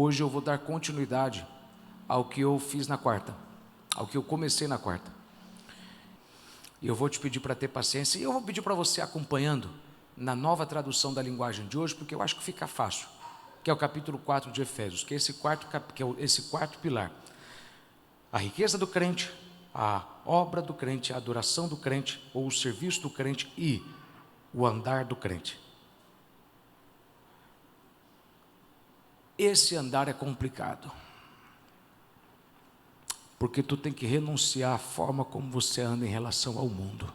hoje eu vou dar continuidade ao que eu fiz na quarta, ao que eu comecei na quarta. E eu vou te pedir para ter paciência, e eu vou pedir para você acompanhando na nova tradução da linguagem de hoje, porque eu acho que fica fácil, que é o capítulo 4 de Efésios, que é esse quarto pilar. A riqueza do crente, a obra do crente, a adoração do crente, ou o serviço do crente e o andar do crente. Esse andar é complicado, porque tu tem que renunciar à forma como você anda em relação ao mundo.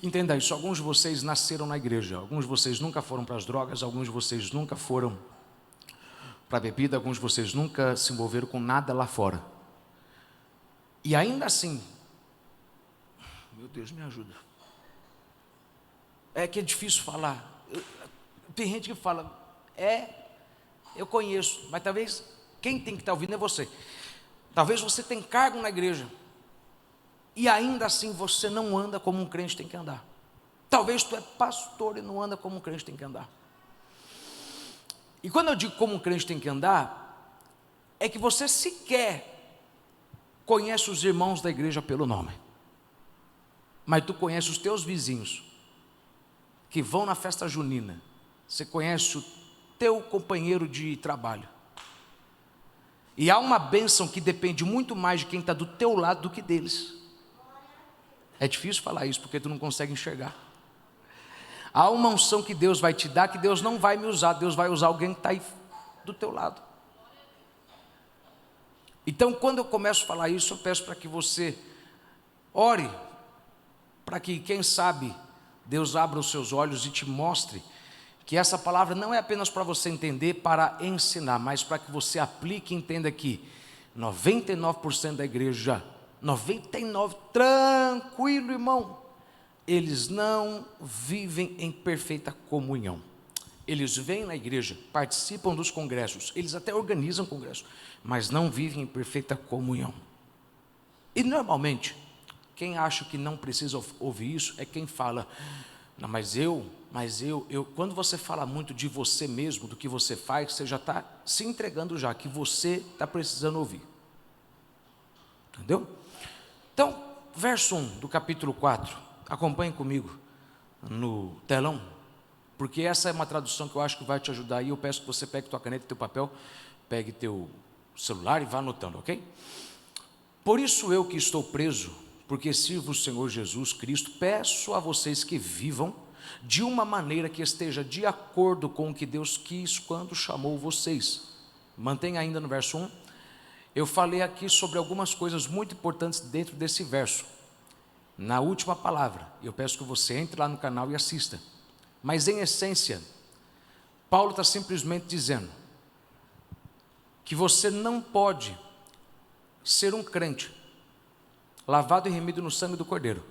Entenda isso, alguns de vocês nasceram na igreja, alguns de vocês nunca foram para as drogas, alguns de vocês nunca foram para a bebida, alguns de vocês nunca se envolveram com nada lá fora. E ainda assim, meu Deus, me ajuda. É que é difícil falar. Tem gente que fala, eu conheço, mas talvez quem tem que estar ouvindo é você. Talvez você tenha cargo na igreja e ainda assim você não anda como um crente tem que andar. Talvez tu é pastor e não anda como um crente tem que andar. E quando eu digo como um crente tem que andar, é que você sequer conhece os irmãos da igreja pelo nome, mas tu conhece os teus vizinhos que vão na festa junina, você conhece o teu companheiro de trabalho, e há uma bênção que depende muito mais de quem está do teu lado do que deles. É difícil falar isso porque tu não consegue enxergar. Há uma unção que Deus vai te dar, que Deus não vai me usar, Deus vai usar alguém que está aí do teu lado. Então quando eu começo a falar isso, eu peço para que você ore, para que quem sabe Deus abra os seus olhos e te mostre que essa palavra não é apenas para você entender, para ensinar, mas para que você aplique e entenda que 99% da igreja, 99%, tranquilo irmão, eles não vivem em perfeita comunhão. Eles vêm na igreja, participam dos congressos, eles até organizam congressos, mas não vivem em perfeita comunhão. E normalmente, quem acha que não precisa ouvir isso é quem fala, não, mas eu, quando você fala muito de você mesmo, do que você faz, você já está se entregando já, que você está precisando ouvir. Entendeu? Então, verso 1 do capítulo 4, acompanhe comigo no telão, porque essa é uma tradução que eu acho que vai te ajudar, e eu peço que você pegue tua caneta e teu papel, pegue teu celular e vá anotando, ok? Por isso eu que estou preso, porque sirvo o Senhor Jesus Cristo, peço a vocês que vivam de uma maneira que esteja de acordo com o que Deus quis quando chamou vocês. Mantenha ainda no verso 1. Eu falei aqui sobre algumas coisas muito importantes dentro desse verso. Na última palavra, eu peço que você entre lá no canal e assista. Mas em essência, Paulo está simplesmente dizendo que você não pode ser um crente lavado e remido no sangue do Cordeiro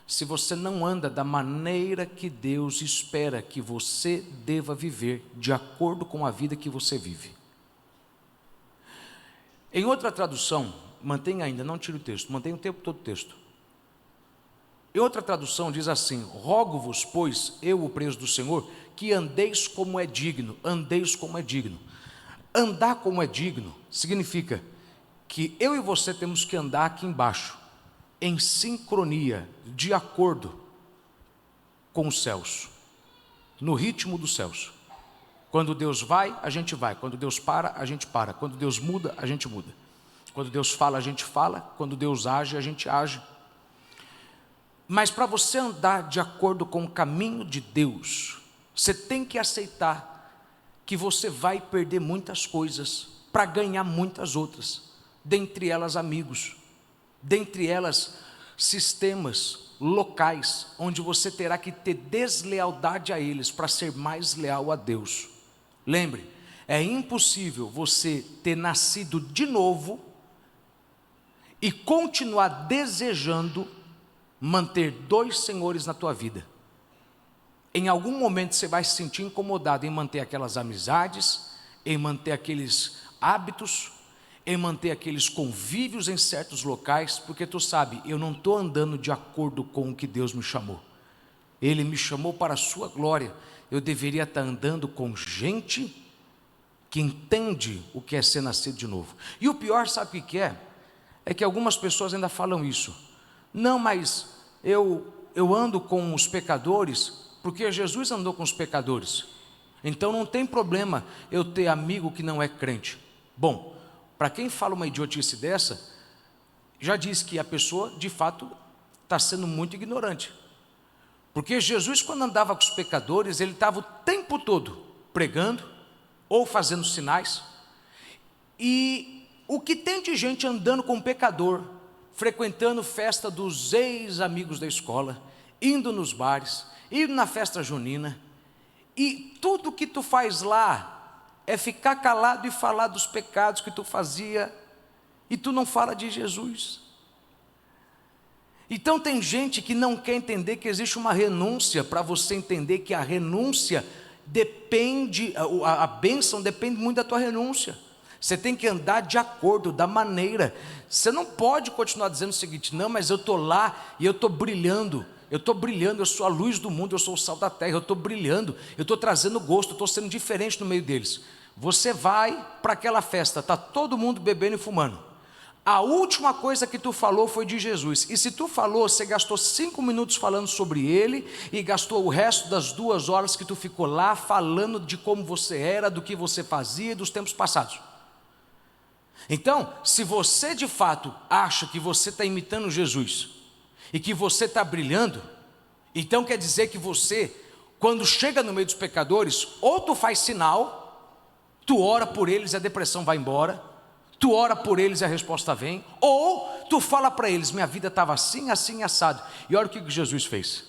se você não anda da maneira que Deus espera que você deva viver, de acordo com a vida que você vive. Em outra tradução, mantenha ainda, não tire o texto, mantenha o tempo todo o texto. Em outra tradução diz assim: rogo-vos, pois, eu, o preso do Senhor, que andeis como é digno, andeis como é digno. Andar como é digno significa que eu e você temos que andar aqui embaixo, em sincronia, de acordo com os céus, no ritmo dos céus. Quando Deus vai, a gente vai. Quando Deus para, a gente para. Quando Deus muda, a gente muda. Quando Deus fala, a gente fala. Quando Deus age, a gente age. Mas para você andar de acordo com o caminho de Deus, você tem que aceitar que você vai perder muitas coisas para ganhar muitas outras. Dentre elas amigos, dentre elas sistemas locais, onde você terá que ter deslealdade a eles para ser mais leal a Deus. Lembre, é impossível você ter nascido de novo e continuar desejando manter dois senhores na tua vida. Em algum momento você vai se sentir incomodado em manter aquelas amizades, em manter aqueles hábitos, em manter aqueles convívios em certos locais, porque tu sabe, eu não estou andando de acordo com o que Deus me chamou. Ele me chamou para a sua glória, eu deveria estar andando com gente que entende o que é ser nascido de novo. E o pior, sabe o que é? É que algumas pessoas ainda falam isso. Não, mas eu ando com os pecadores, porque Jesus andou com os pecadores. Então não tem problema eu ter amigo que não é crente. Bom, para quem fala uma idiotice dessa, já diz que a pessoa, de fato, está sendo muito ignorante. Porque Jesus, quando andava com os pecadores, ele estava o tempo todo pregando, ou fazendo sinais. E o que tem de gente andando com um pecador, frequentando festa dos ex-amigos da escola, indo nos bares, indo na festa junina, e tudo que tu faz lá é ficar calado e falar dos pecados que tu fazia, e tu não fala de Jesus. Então tem gente que não quer entender que existe uma renúncia, para você entender que a renúncia depende, a bênção depende muito da tua renúncia. Você tem que andar de acordo, da maneira. Você não pode continuar dizendo o seguinte: não, mas eu estou lá e eu estou brilhando, eu sou a luz do mundo, eu sou o sal da terra, eu estou brilhando, eu estou trazendo gosto, eu estou sendo diferente no meio deles. Você vai para aquela festa, está todo mundo bebendo e fumando. A última coisa que tu falou foi de Jesus. E se tu falou, você gastou 5 minutos falando sobre Ele, e gastou o resto das 2 horas que tu ficou lá falando de como você era, do que você fazia, dos tempos passados. Então, se você de fato acha que você está imitando Jesus, e que você está brilhando, então quer dizer que você, quando chega no meio dos pecadores, ou tu faz sinal, tu ora por eles e a depressão vai embora, tu ora por eles e a resposta vem, ou tu fala para eles: minha vida estava assim, assim, assado. E olha o que Jesus fez.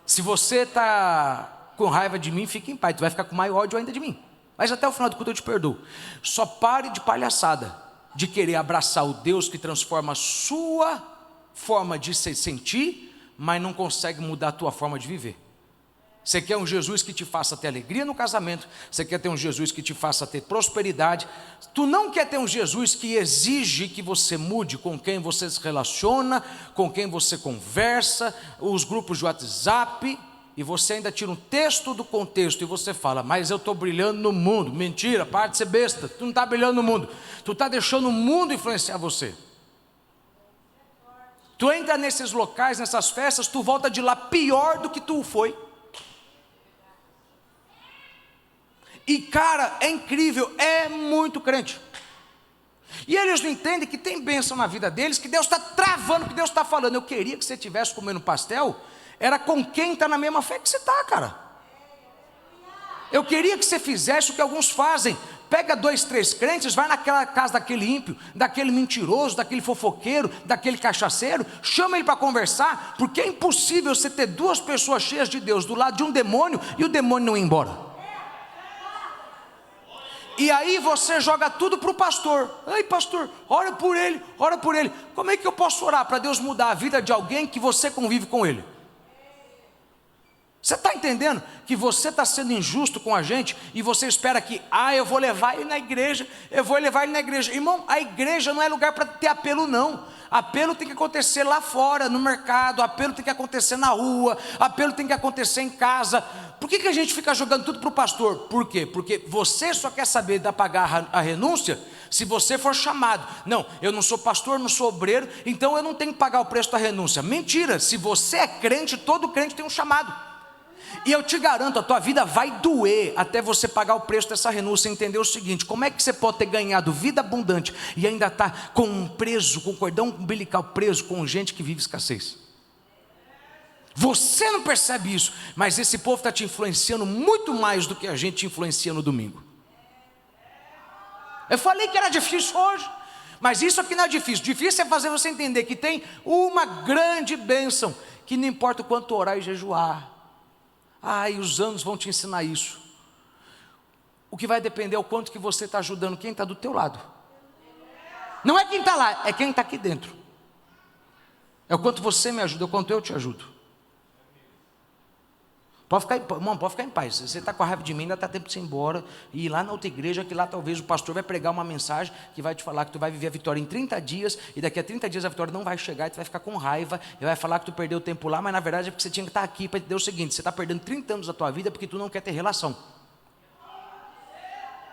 Se você está com raiva de mim, fique em paz, tu vai ficar com mais ódio ainda de mim, mas até o final do culto eu te perdoo. Só pare de palhaçada, de querer abraçar o Deus que transforma a sua forma de se sentir, mas não consegue mudar a tua forma de viver. Você quer um Jesus que te faça ter alegria no casamento, você quer ter um Jesus que te faça ter prosperidade, tu não quer ter um Jesus que exige que você mude com quem você se relaciona, com quem você conversa, os grupos de WhatsApp, e você ainda tira um texto do contexto e você fala: mas eu estou brilhando no mundo. Mentira, para de ser besta, tu não está brilhando no mundo, tu está deixando o mundo influenciar você. Tu entra nesses locais, nessas festas, tu volta de lá pior do que tu foi. E cara, é incrível, é muito crente. E eles não entendem que tem bênção na vida deles, que Deus está travando, que Deus está falando. Eu queria que você estivesse comendo pastel, era com quem está na mesma fé que você está, cara. Eu queria que você fizesse o que alguns fazem. Pega 2, 3 crentes, vai naquela casa daquele ímpio, daquele mentiroso, daquele fofoqueiro, daquele cachaceiro, chama ele para conversar, porque é impossível você ter 2 pessoas cheias de Deus do lado de um demônio e o demônio não ir embora. E aí você joga tudo para o pastor. Ei, pastor, ora por ele, ora por ele. Como é que eu posso orar para Deus mudar a vida de alguém que você convive com ele? Você está entendendo que você está sendo injusto com a gente, e você espera que, eu vou levar ele na igreja, eu vou levar ele na igreja. Irmão, a igreja não é lugar para ter apelo, não. Apelo tem que acontecer lá fora, no mercado, apelo tem que acontecer na rua, apelo tem que acontecer em casa. Por que a gente fica jogando tudo para o pastor? Por quê? Porque você só quer saber de pagar a renúncia se você for chamado. Não, eu não sou pastor, não sou obreiro, então eu não tenho que pagar o preço da renúncia. Mentira, se você é crente, todo crente tem um chamado. E eu te garanto, a tua vida vai doer até você pagar o preço dessa renúncia. Entender o seguinte: como é que você pode ter ganhado vida abundante e ainda está com um cordão umbilical preso com gente que vive escassez? Você não percebe isso, mas esse povo está te influenciando muito mais do que a gente te influencia no domingo. Eu falei que era difícil hoje, mas isso aqui não é difícil. Difícil é fazer você entender que tem uma grande bênção, que não importa o quanto orar e jejuar. E os anos vão te ensinar isso. O que vai depender é o quanto que você está ajudando quem está do teu lado. Não é quem está lá, é quem está aqui dentro. É o quanto você me ajuda, é o quanto eu te ajudo. Pode ficar, irmão, pode ficar em paz. Se você está com a raiva de mim, ainda está tempo de você ir embora e ir lá na outra igreja, que lá talvez o pastor vai pregar uma mensagem que vai te falar que tu vai viver a vitória em 30 dias, e daqui a 30 dias a vitória não vai chegar, e tu vai ficar com raiva, e vai falar que tu perdeu tempo lá, mas na verdade é porque você tinha que estar aqui para entender o seguinte: você está perdendo 30 anos da tua vida porque tu não quer ter relação.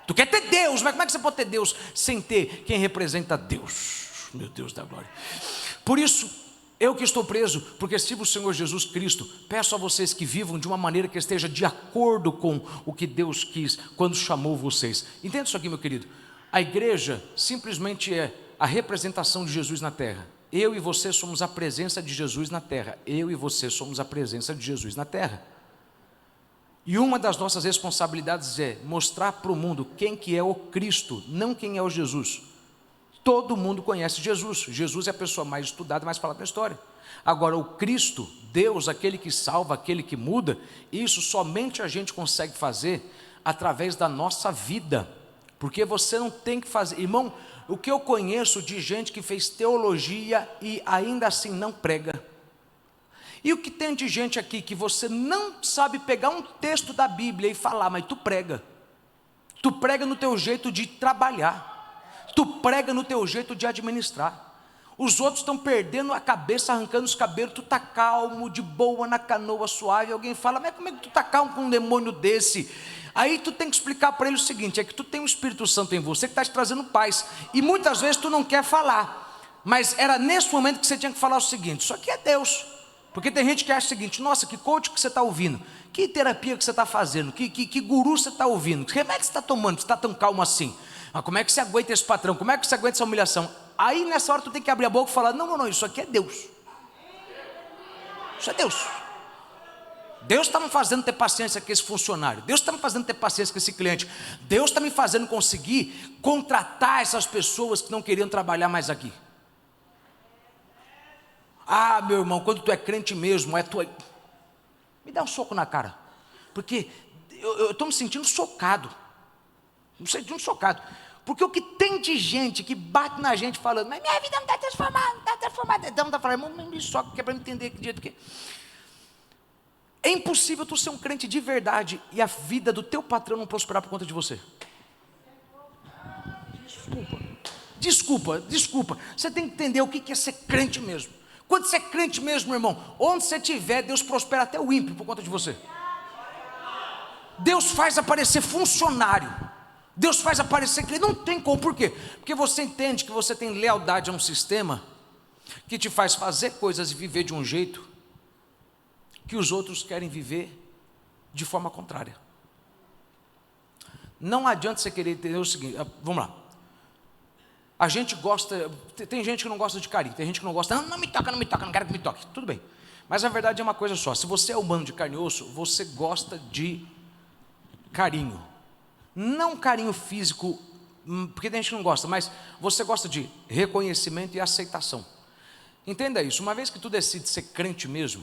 Tu quer ter Deus, mas como é que você pode ter Deus sem ter quem representa Deus? Meu Deus da glória. Por isso, eu que estou preso, porque sirvo o Senhor Jesus Cristo, peço a vocês que vivam de uma maneira que esteja de acordo com o que Deus quis quando chamou vocês. Entenda isso aqui, meu querido. A igreja simplesmente é a representação de Jesus na terra. Eu e você somos a presença de Jesus na terra. Eu e você somos a presença de Jesus na terra. E uma das nossas responsabilidades é mostrar para o mundo quem que é o Cristo, não quem é o Jesus. Todo mundo conhece Jesus. Jesus é a pessoa mais estudada, mais falada na história. Agora, o Cristo, Deus, aquele que salva, aquele que muda, isso somente a gente consegue fazer através da nossa vida. Porque você não tem que fazer. Irmão, o que eu conheço de gente que fez teologia e ainda assim não prega. E o que tem de gente aqui que você não sabe pegar um texto da Bíblia e falar, mas tu prega. Tu prega no teu jeito de trabalhar. Tu prega no teu jeito de administrar. Os outros estão perdendo a cabeça, arrancando os cabelos. Tu está calmo, de boa, na canoa suave. Alguém fala, mas como é que tu está calmo com um demônio desse? Aí tu tem que explicar para ele o seguinte, é que tu tem um Espírito Santo em você que está te trazendo paz. E muitas vezes tu não quer falar. Mas era nesse momento que você tinha que falar o seguinte, isso aqui é Deus. Porque tem gente que acha o seguinte, nossa, que coach que você está ouvindo. Que terapia que você está fazendo. Que guru você está ouvindo. Que remédio você está tomando, você está tão calmo assim. Mas como é que você aguenta esse patrão? Como é que você aguenta essa humilhação? Aí nessa hora tu tem que abrir a boca e falar, não, isso aqui é Deus. Isso é Deus. Deus está me fazendo ter paciência com esse funcionário. Deus está me fazendo ter paciência com esse cliente. Deus está me fazendo conseguir contratar essas pessoas que não queriam trabalhar mais aqui. Ah, meu irmão, quando tu é crente mesmo, me dá um soco na cara. Porque eu estou me sentindo socado. Me sentindo socado. Porque o que tem de gente que bate na gente falando, mas minha vida não está transformada, não está transformada. Então não está falando, irmão, me soca, que é para me entender que jeito que é impossível tu ser um crente de verdade e a vida do teu patrão não prosperar por conta de você. Desculpa. Você tem que entender o que é ser crente mesmo. Quando você é crente mesmo, meu irmão, onde você estiver, Deus prospera até o ímpio por conta de você. Deus faz aparecer funcionário. Deus faz aparecer que ele não tem como. Por quê? Porque você entende que você tem lealdade a um sistema que te faz fazer coisas e viver de um jeito que os outros querem viver de forma contrária. Não adianta você querer entender o seguinte, vamos lá. A gente gosta, tem gente que não gosta de carinho, tem gente que não gosta, não me toca, não quero que me toque, tudo bem. Mas a verdade é uma coisa só, se você é humano de carne e osso, você gosta de carinho. Não carinho físico, porque tem gente que não gosta, mas você gosta de reconhecimento e aceitação. Entenda isso, uma vez que tu decide ser crente mesmo,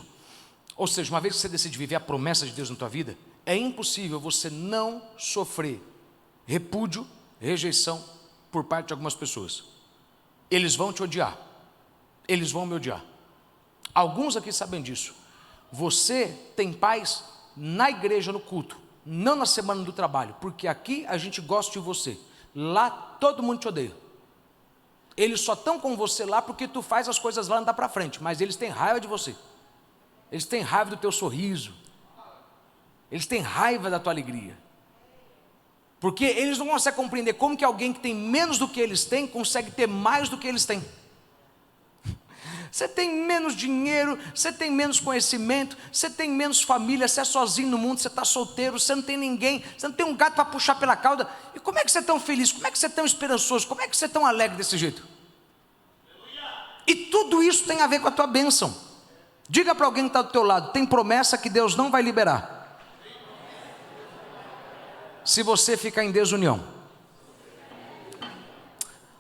ou seja, uma vez que você decide viver a promessa de Deus na tua vida, é impossível você não sofrer repúdio, rejeição por parte de algumas pessoas. Eles vão te odiar. Eles vão me odiar. Alguns aqui sabem disso. Você tem paz na igreja, no culto, não na semana do trabalho, porque aqui a gente gosta de você. Lá todo mundo te odeia. Eles só estão com você lá porque tu faz as coisas lá andar para frente, mas eles têm raiva de você. Eles têm raiva do teu sorriso. Eles têm raiva da tua alegria. Porque eles não conseguem compreender como que alguém que tem menos do que eles têm, consegue ter mais do que eles têm. Você tem menos dinheiro, você tem menos conhecimento, você tem menos família, você é sozinho no mundo, você está solteiro, você não tem ninguém, você não tem um gato para puxar pela cauda. E como é que você é tão feliz? Como é que você é tão esperançoso? Como é que você é tão alegre desse jeito? E tudo isso tem a ver com a tua bênção. Diga para alguém que está do teu lado, tem promessa que Deus não vai liberar se você ficar em desunião.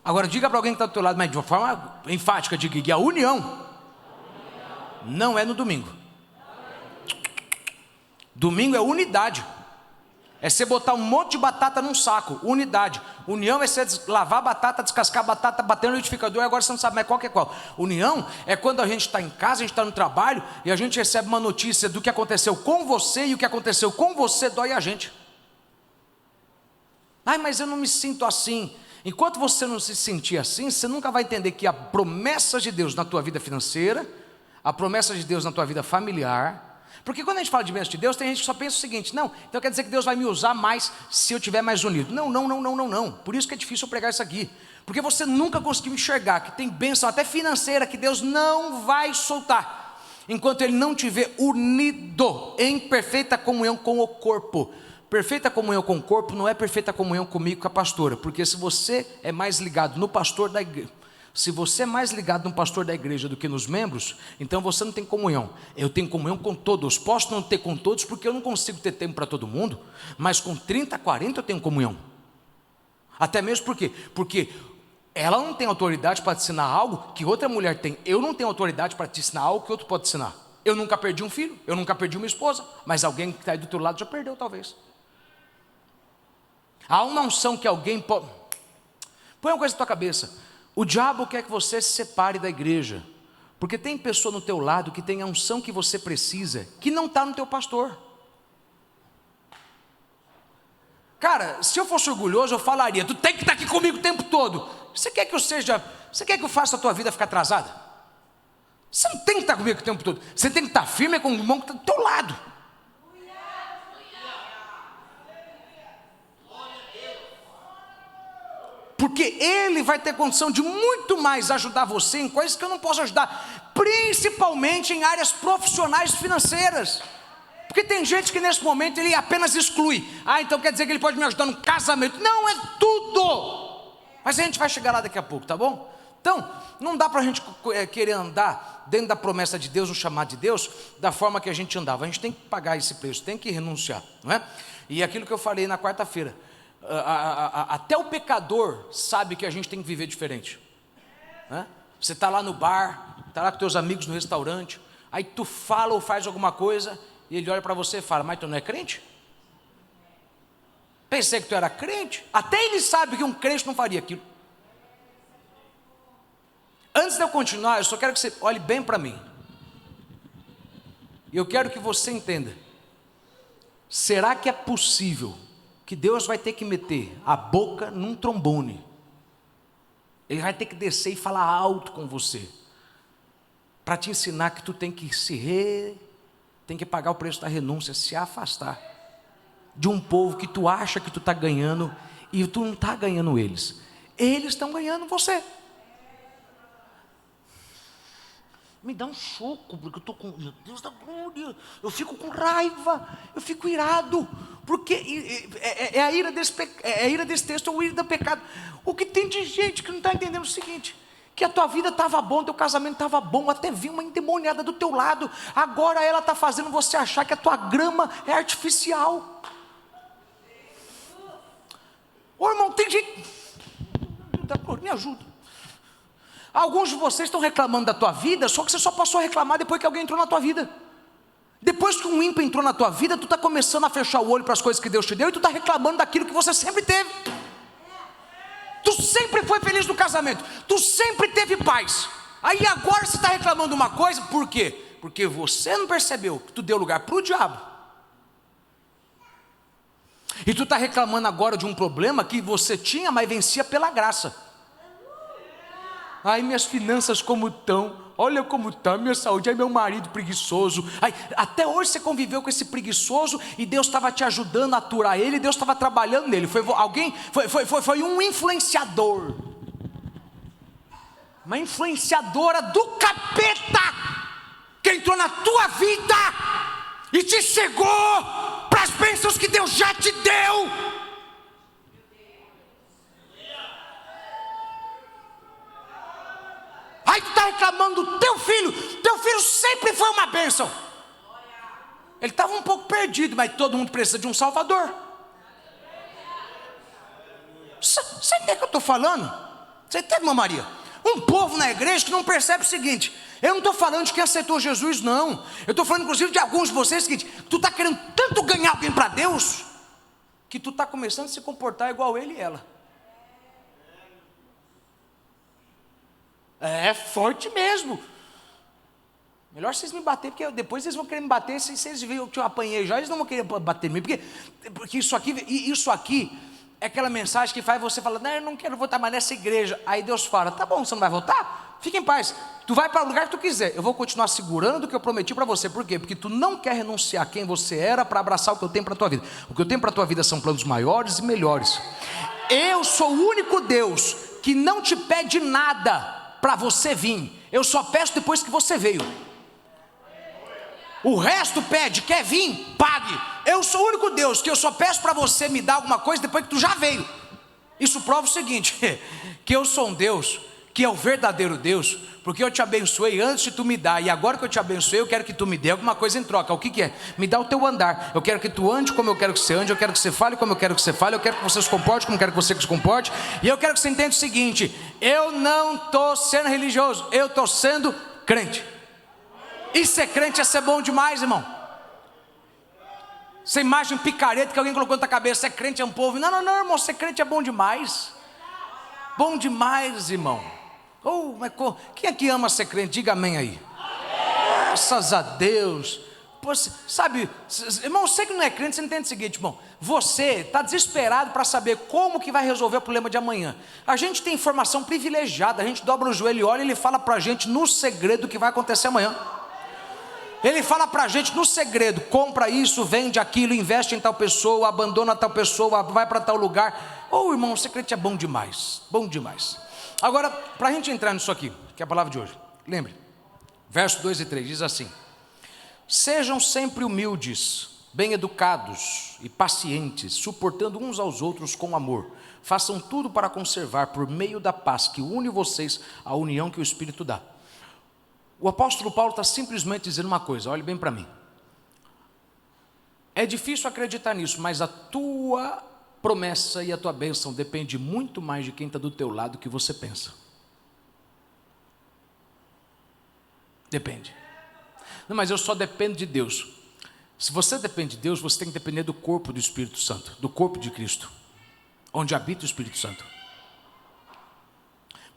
Agora diga para alguém que está do teu lado, mas de uma forma enfática, diga que a união não é no domingo. Domingo é unidade. É você botar um monte de batata num saco, unidade. União é você lavar a batata, descascar a batata, bater no liquidificador, e agora você não sabe mais qual que é qual. União é quando a gente está em casa, a gente está no trabalho, e a gente recebe uma notícia do que aconteceu com você, e o que aconteceu com você dói a gente. Ai, mas eu não me sinto assim. Enquanto você não se sentir assim, você nunca vai entender que a promessa de Deus na tua vida financeira, a promessa de Deus na tua vida familiar, Porque quando a gente fala de bênção de Deus, tem gente que só pensa o seguinte: não, então quer dizer que Deus vai me usar mais se eu estiver mais unido. Não, não, não, não, não, não. Por isso que é difícil eu pregar isso aqui. Porque você nunca conseguiu enxergar que tem bênção até financeira que Deus não vai soltar, enquanto Ele não te vê unido em perfeita comunhão com o corpo. Perfeita comunhão com o corpo não é perfeita comunhão comigo, com a pastora. Porque se você é mais ligado no pastor da igreja, se você é mais ligado no pastor da igreja do que nos membros, então você não tem comunhão. Eu tenho comunhão com todos. Posso não ter com todos porque eu não consigo ter tempo para todo mundo, mas com 30, 40 eu tenho comunhão. Até mesmo porque ela não tem autoridade para te ensinar algo que outra mulher tem. Eu não tenho autoridade para te ensinar algo que outro pode ensinar. Eu nunca perdi um filho, eu nunca perdi uma esposa, mas alguém que está aí do teu lado já perdeu talvez. Há uma unção que alguém pode... Põe uma coisa na tua cabeça: o diabo quer que você se separe da igreja, porque tem pessoa no teu lado que tem a unção que você precisa, que não está no teu pastor. Cara, se eu fosse orgulhoso, eu falaria: tu tem que estar aqui comigo o tempo todo. Você quer que eu faça a tua vida ficar atrasada? Você não tem que estar comigo o tempo todo. Você tem que estar firme com o irmão que está do teu lado. Porque ele vai ter condição de muito mais ajudar você em coisas que eu não posso ajudar, principalmente em áreas profissionais financeiras. Porque tem gente que nesse momento ele apenas exclui. Então quer dizer que ele pode me ajudar no casamento. Não, é tudo. Mas a gente vai chegar lá daqui a pouco, tá bom? Então, não dá para a gente querer andar dentro da promessa de Deus, no chamado de Deus, da forma que a gente andava. A gente tem que pagar esse preço, tem que renunciar, não é? E aquilo que eu falei na quarta-feira, até o pecador sabe que a gente tem que viver diferente, né? Você está lá no bar, está lá com teus amigos no restaurante, aí tu fala ou faz alguma coisa, e ele olha para você e fala: mas tu não é crente? Pensei que tu era crente. Até ele sabe que um crente não faria aquilo. Antes de eu continuar, eu só quero que você olhe bem para mim. E eu quero que você entenda: será que é possível que Deus vai ter que meter a boca num trombone? Ele vai ter que descer e falar alto com você, para te ensinar que tu tem que tem que pagar o preço da renúncia, se afastar de um povo que tu acha que tu está ganhando, e tu não está ganhando eles. Eles estão ganhando você. Me dá um choco, porque eu estou com... Meu Deus da glória, eu fico com raiva, eu fico irado, porque é a ira desse texto, é o ira do pecado. O que tem de gente que não está entendendo é o seguinte: que a tua vida estava bom, teu casamento estava bom, até vi uma endemoniada do teu lado, agora ela está fazendo você achar que a tua grama é artificial. Ô irmão, tem gente... Me ajuda. Alguns de vocês estão reclamando da tua vida, só que você só passou a reclamar depois que alguém entrou na tua vida. Depois que um ímpio entrou na tua vida, tu está começando a fechar o olho para as coisas que Deus te deu, e tu está reclamando daquilo que você sempre teve. Tu sempre foi feliz no casamento, tu sempre teve paz. Aí agora você está reclamando uma coisa, por quê? Porque você não percebeu que tu deu lugar para o diabo. E tu está reclamando agora de um problema que você tinha, mas vencia pela graça. Ai, minhas finanças como estão, olha como está, minha saúde, ai, meu marido preguiçoso. Ai, até hoje você conviveu com esse preguiçoso e Deus estava te ajudando a aturar ele, Deus estava trabalhando nele. Foi um influenciador, uma influenciadora do capeta, que entrou na tua vida e te cegou para as bênçãos que Deus já te deu. Aí tu está reclamando do teu filho sempre foi uma bênção. Ele estava um pouco perdido, mas todo mundo precisa de um salvador. Você entende o que eu estou falando? Você entende, irmã Maria? Um povo na igreja que não percebe o seguinte: eu não estou falando de quem aceitou Jesus, não. Eu estou falando inclusive de alguns de vocês, seguinte: tu está querendo tanto ganhar alguém para Deus, que tu está começando a se comportar igual ele e ela. É forte mesmo. Melhor vocês me baterem, porque depois vocês vão querer me bater. Se vocês viram que eu apanhei já, eles não vão querer bater em mim, porque isso aqui é aquela mensagem que faz você falar: não, eu não quero votar mais nessa igreja. Aí Deus fala: tá bom, você não vai votar? Fica em paz. Tu vai para o lugar que tu quiser. Eu vou continuar segurando o que eu prometi para você. Por quê? Porque tu não quer renunciar a quem você era para abraçar o que eu tenho para a tua vida. O que eu tenho para a tua vida são planos maiores e melhores. Eu sou o único Deus que não te pede nada para você vir. Eu só peço depois que você veio. O resto pede, quer vir, pague. Eu sou o único Deus que eu só peço para você me dar alguma coisa depois que tu já veio. Isso prova o seguinte, que eu sou um Deus que é o verdadeiro Deus, porque eu te abençoei antes de tu me dar, e agora que eu te abençoei, eu quero que tu me dê alguma coisa em troca. O que é? Me dá o teu andar. Eu quero que tu ande como eu quero que você ande, eu quero que você fale como eu quero que você fale, eu quero que você se comporte como eu quero que você se comporte, e eu quero que você entenda o seguinte: eu não estou sendo religioso, eu estou sendo crente. E ser crente é ser bom demais, irmão. Essa imagem picareta que alguém colocou na tua cabeça, ser crente é um povo. Não, irmão, ser crente é bom demais. Bom demais, irmão. Quem aqui ama ser crente? Diga amém aí. Graças a Deus. Pô, sabe, irmão, você que não é crente, você entende o seguinte, irmão. Você está desesperado para saber como que vai resolver o problema de amanhã. A gente tem informação privilegiada. A gente dobra o joelho e olha, e ele fala para a gente no segredo o que vai acontecer amanhã. Ele fala para a gente no segredo: compra isso, vende aquilo, investe em tal pessoa, abandona tal pessoa, vai para tal lugar. Irmão, o secreto é bom demais, bom demais. Agora, para a gente entrar nisso aqui, que é a palavra de hoje, lembre, verso 2 e 3 diz assim: sejam sempre humildes, bem educados e pacientes, suportando uns aos outros com amor. Façam tudo para conservar, por meio da paz que une vocês, a união que o Espírito dá. O apóstolo Paulo está simplesmente dizendo uma coisa, olhe bem para mim. É difícil acreditar nisso, mas a tua promessa e a tua bênção depende muito mais de quem está do teu lado do que você pensa. Depende. Não, mas eu só dependo de Deus. Se você depende de Deus, você tem que depender do corpo do Espírito Santo, do corpo de Cristo, onde habita o Espírito Santo.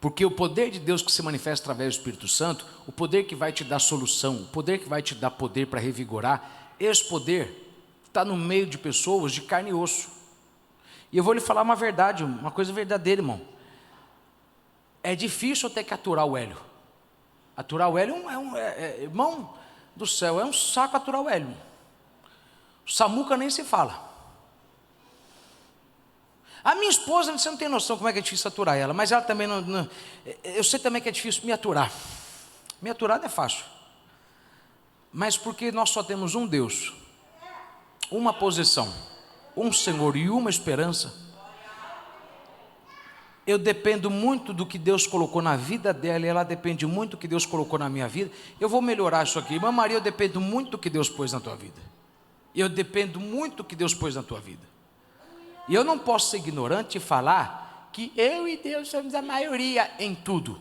Porque o poder de Deus que se manifesta através do Espírito Santo, o poder que vai te dar solução, o poder que vai te dar poder para revigorar, esse poder está no meio de pessoas de carne e osso. E eu vou lhe falar uma verdade, uma coisa verdadeira, irmão. É difícil eu ter que aturar o Hélio. Aturar o Hélio irmão do céu, é um saco aturar o Hélio. O Samuca nem se fala. A minha esposa, você não tem noção como é que é difícil aturar ela, mas ela também não. Eu sei também que é difícil me aturar. Me aturar não é fácil. Mas porque nós só temos um Deus, uma posição, um Senhor e uma esperança, eu dependo muito do que Deus colocou na vida dela, e ela depende muito do que Deus colocou na minha vida. Eu vou melhorar isso aqui. Irmã Maria, eu dependo muito do que Deus pôs na tua vida. Eu dependo muito do que Deus pôs na tua vida. E eu não posso ser ignorante e falar que eu e Deus somos a maioria em tudo.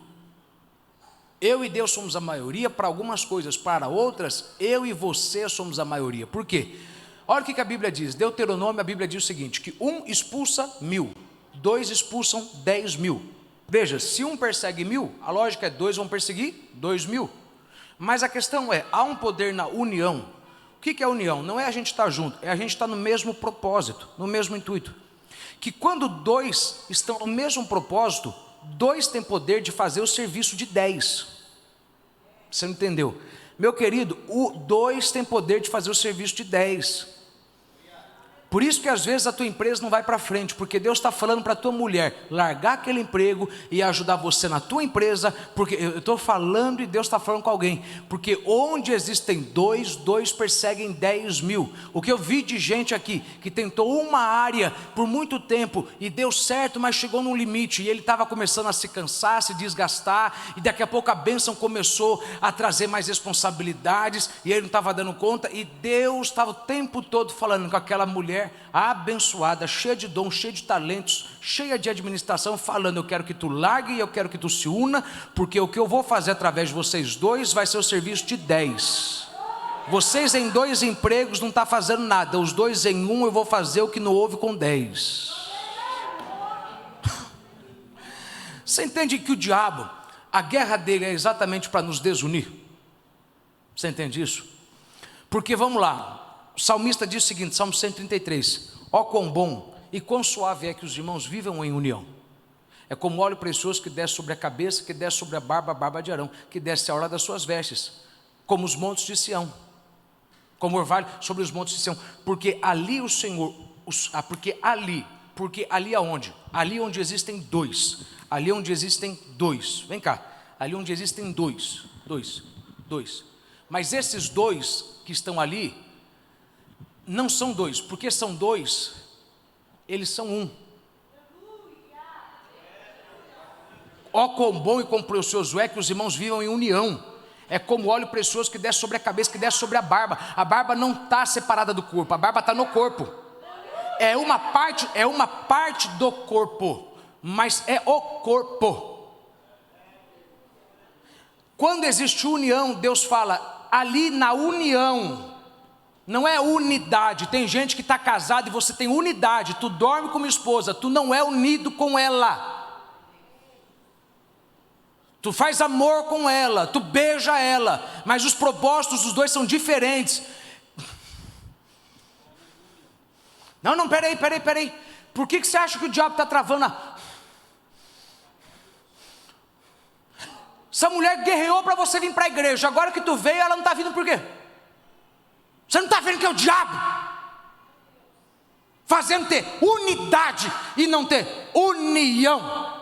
Eu e Deus somos a maioria para algumas coisas, para outras, eu e você somos a maioria. Por quê? Olha o que a Bíblia diz, Deuteronômio, a Bíblia diz o seguinte, que 1 expulsa 1000, 2 expulsam 10.000. Veja, se 1 persegue 1000, a lógica é 2 vão perseguir 2.000. Mas a questão é, há um poder na união. O que é a união? Não é a gente estar junto, é a gente estar no mesmo propósito, no mesmo intuito. Que quando 2 estão no mesmo propósito, 2 têm poder de fazer o serviço de 10. Você não entendeu? Meu querido, o 2 tem poder de fazer o serviço de 10. Por isso que às vezes a tua empresa não vai para frente, porque Deus está falando para a tua mulher largar aquele emprego e ajudar você na tua empresa, porque eu estou falando e Deus está falando com alguém, porque onde existem 2 perseguem 10.000. O que eu vi de gente aqui, que tentou uma área por muito tempo e deu certo, mas chegou num limite, e ele estava começando a se cansar, a se desgastar, e daqui a pouco a bênção começou a trazer mais responsabilidades, e ele não estava dando conta, e Deus estava o tempo todo falando com aquela mulher abençoada, cheia de dom, cheia de talentos, cheia de administração, falando: eu quero que tu largue e eu quero que tu se una, porque o que eu vou fazer através de vocês 2 vai ser o serviço de 10. Vocês em 2 empregos não estão fazendo nada, os 2 em 1 eu vou fazer o que não houve com 10. Você entende que o diabo, a guerra dele é exatamente para nos desunir? Você entende isso? Porque vamos lá, o salmista diz o seguinte, Salmo 133, ó quão bom e quão suave é que os irmãos vivam em união. É como óleo precioso que desce sobre a cabeça, que desce sobre a barba de Arão, que desce a hora das suas vestes, como os montes de Sião, como orvalho sobre os montes de Sião, porque ali o Senhor, porque ali aonde? Ali onde existem dois, vem cá, ali onde existem dois, mas esses dois que estão ali, não são dois, porque são dois, eles são um. Ó quão bom e quão precioso é que os irmãos vivam em união. É como óleo precioso que desce sobre a cabeça, que desce sobre a barba não está separada do corpo, a barba está no corpo, é uma parte do corpo, mas é o corpo. Quando existe união, Deus fala, ali na união, não é unidade. Tem gente que está casada e você tem unidade, tu dorme com uma esposa, tu não é unido com ela. Tu faz amor com ela, tu beija ela, mas os propósitos dos dois são diferentes. Não, peraí. Por que você acha que o diabo está travando? Essa mulher guerreou para você vir para a igreja, agora que tu veio, ela não está vindo por quê? Você não está vendo que é o diabo fazendo ter unidade e não ter união.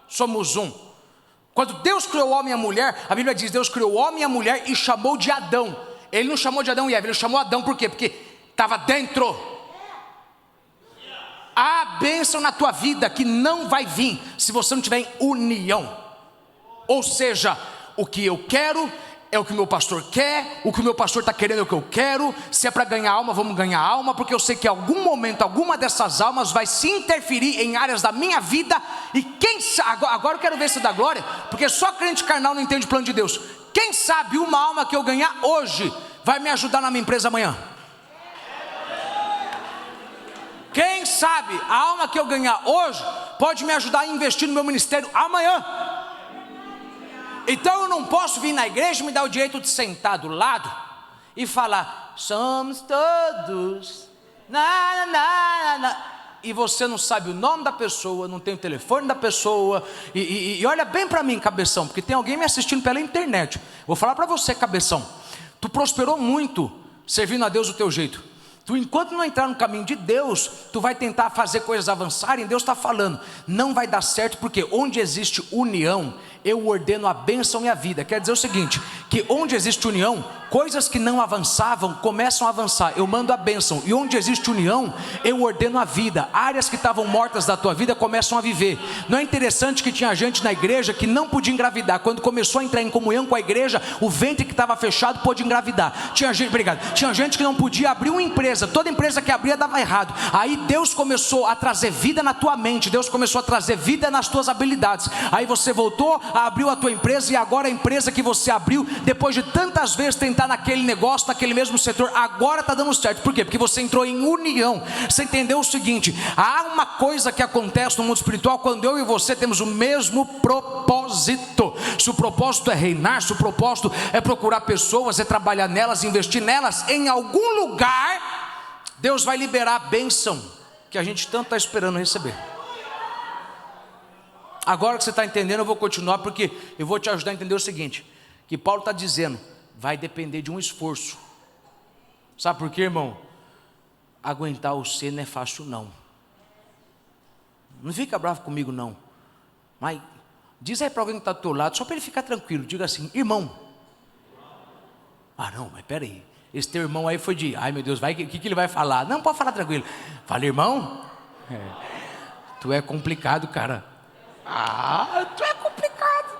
Somos um. Quando Deus criou o homem e a mulher, a Bíblia diz, Deus criou o homem e a mulher e chamou de Adão. Ele não chamou de Adão e Eva, ele chamou Adão, por quê? Porque estava dentro. Há bênção na tua vida que não vai vir se você não tiver em união. Ou seja, o que eu quero é o que o meu pastor quer, o que o meu pastor está querendo é o que eu quero. Se é para ganhar alma, vamos ganhar alma, porque eu sei que em algum momento, alguma dessas almas vai se interferir em áreas da minha vida. E quem sabe, agora eu quero ver se dá glória, porque só crente carnal não entende o plano de Deus. Quem sabe uma alma que eu ganhar hoje vai me ajudar na minha empresa amanhã? Quem sabe a alma que eu ganhar hoje pode me ajudar a investir no meu ministério amanhã? Então eu não posso vir na igreja e me dar o direito de sentar do lado e falar, somos todos, e você não sabe o nome da pessoa, não tem o telefone da pessoa, e olha bem para mim, cabeção, porque tem alguém me assistindo pela internet. Vou falar para você, cabeção, tu prosperou muito servindo a Deus do teu jeito. Tu, enquanto não entrar no caminho de Deus, tu vai tentar fazer coisas avançarem. Deus está falando, não vai dar certo, porque onde existe união, eu ordeno a bênção e a vida. Quer dizer o seguinte, que onde existe união, coisas que não avançavam, começam a avançar, eu mando a bênção. E onde existe união, eu ordeno a vida. Áreas que estavam mortas da tua vida, começam a viver. Não é interessante que tinha gente na igreja que não podia engravidar, quando começou a entrar em comunhão com a igreja, o ventre que estava fechado pôde engravidar. Tinha gente que não podia abrir uma empresa, toda empresa que abria dava errado. Aí Deus começou a trazer vida na tua mente, Deus começou a trazer vida nas tuas habilidades. Aí você voltou, abriu a tua empresa, e agora a empresa que você abriu, depois de tantas vezes tentar naquele negócio, naquele mesmo setor, agora está dando certo. Por quê? Porque você entrou em união. Você entendeu o seguinte, há uma coisa que acontece no mundo espiritual, quando eu e você temos o mesmo propósito. Se o propósito é reinar, se o propósito é procurar pessoas, é trabalhar nelas, investir nelas, em algum lugar Deus vai liberar a bênção que a gente tanto está esperando receber. Agora que você está entendendo, eu vou continuar, porque eu vou te ajudar a entender o seguinte, que Paulo está dizendo, vai depender de um esforço. Sabe por quê, irmão? Aguentar você não é fácil não. Não fica bravo comigo não, mas diz aí para alguém que está do teu lado, só para ele ficar tranquilo, diga assim, irmão. Ah não, mas peraí, esse teu irmão aí foi de, ai meu Deus, o que ele vai falar? Não, pode falar tranquilo. Fala, irmão, tu é complicado, cara. Tu é complicado.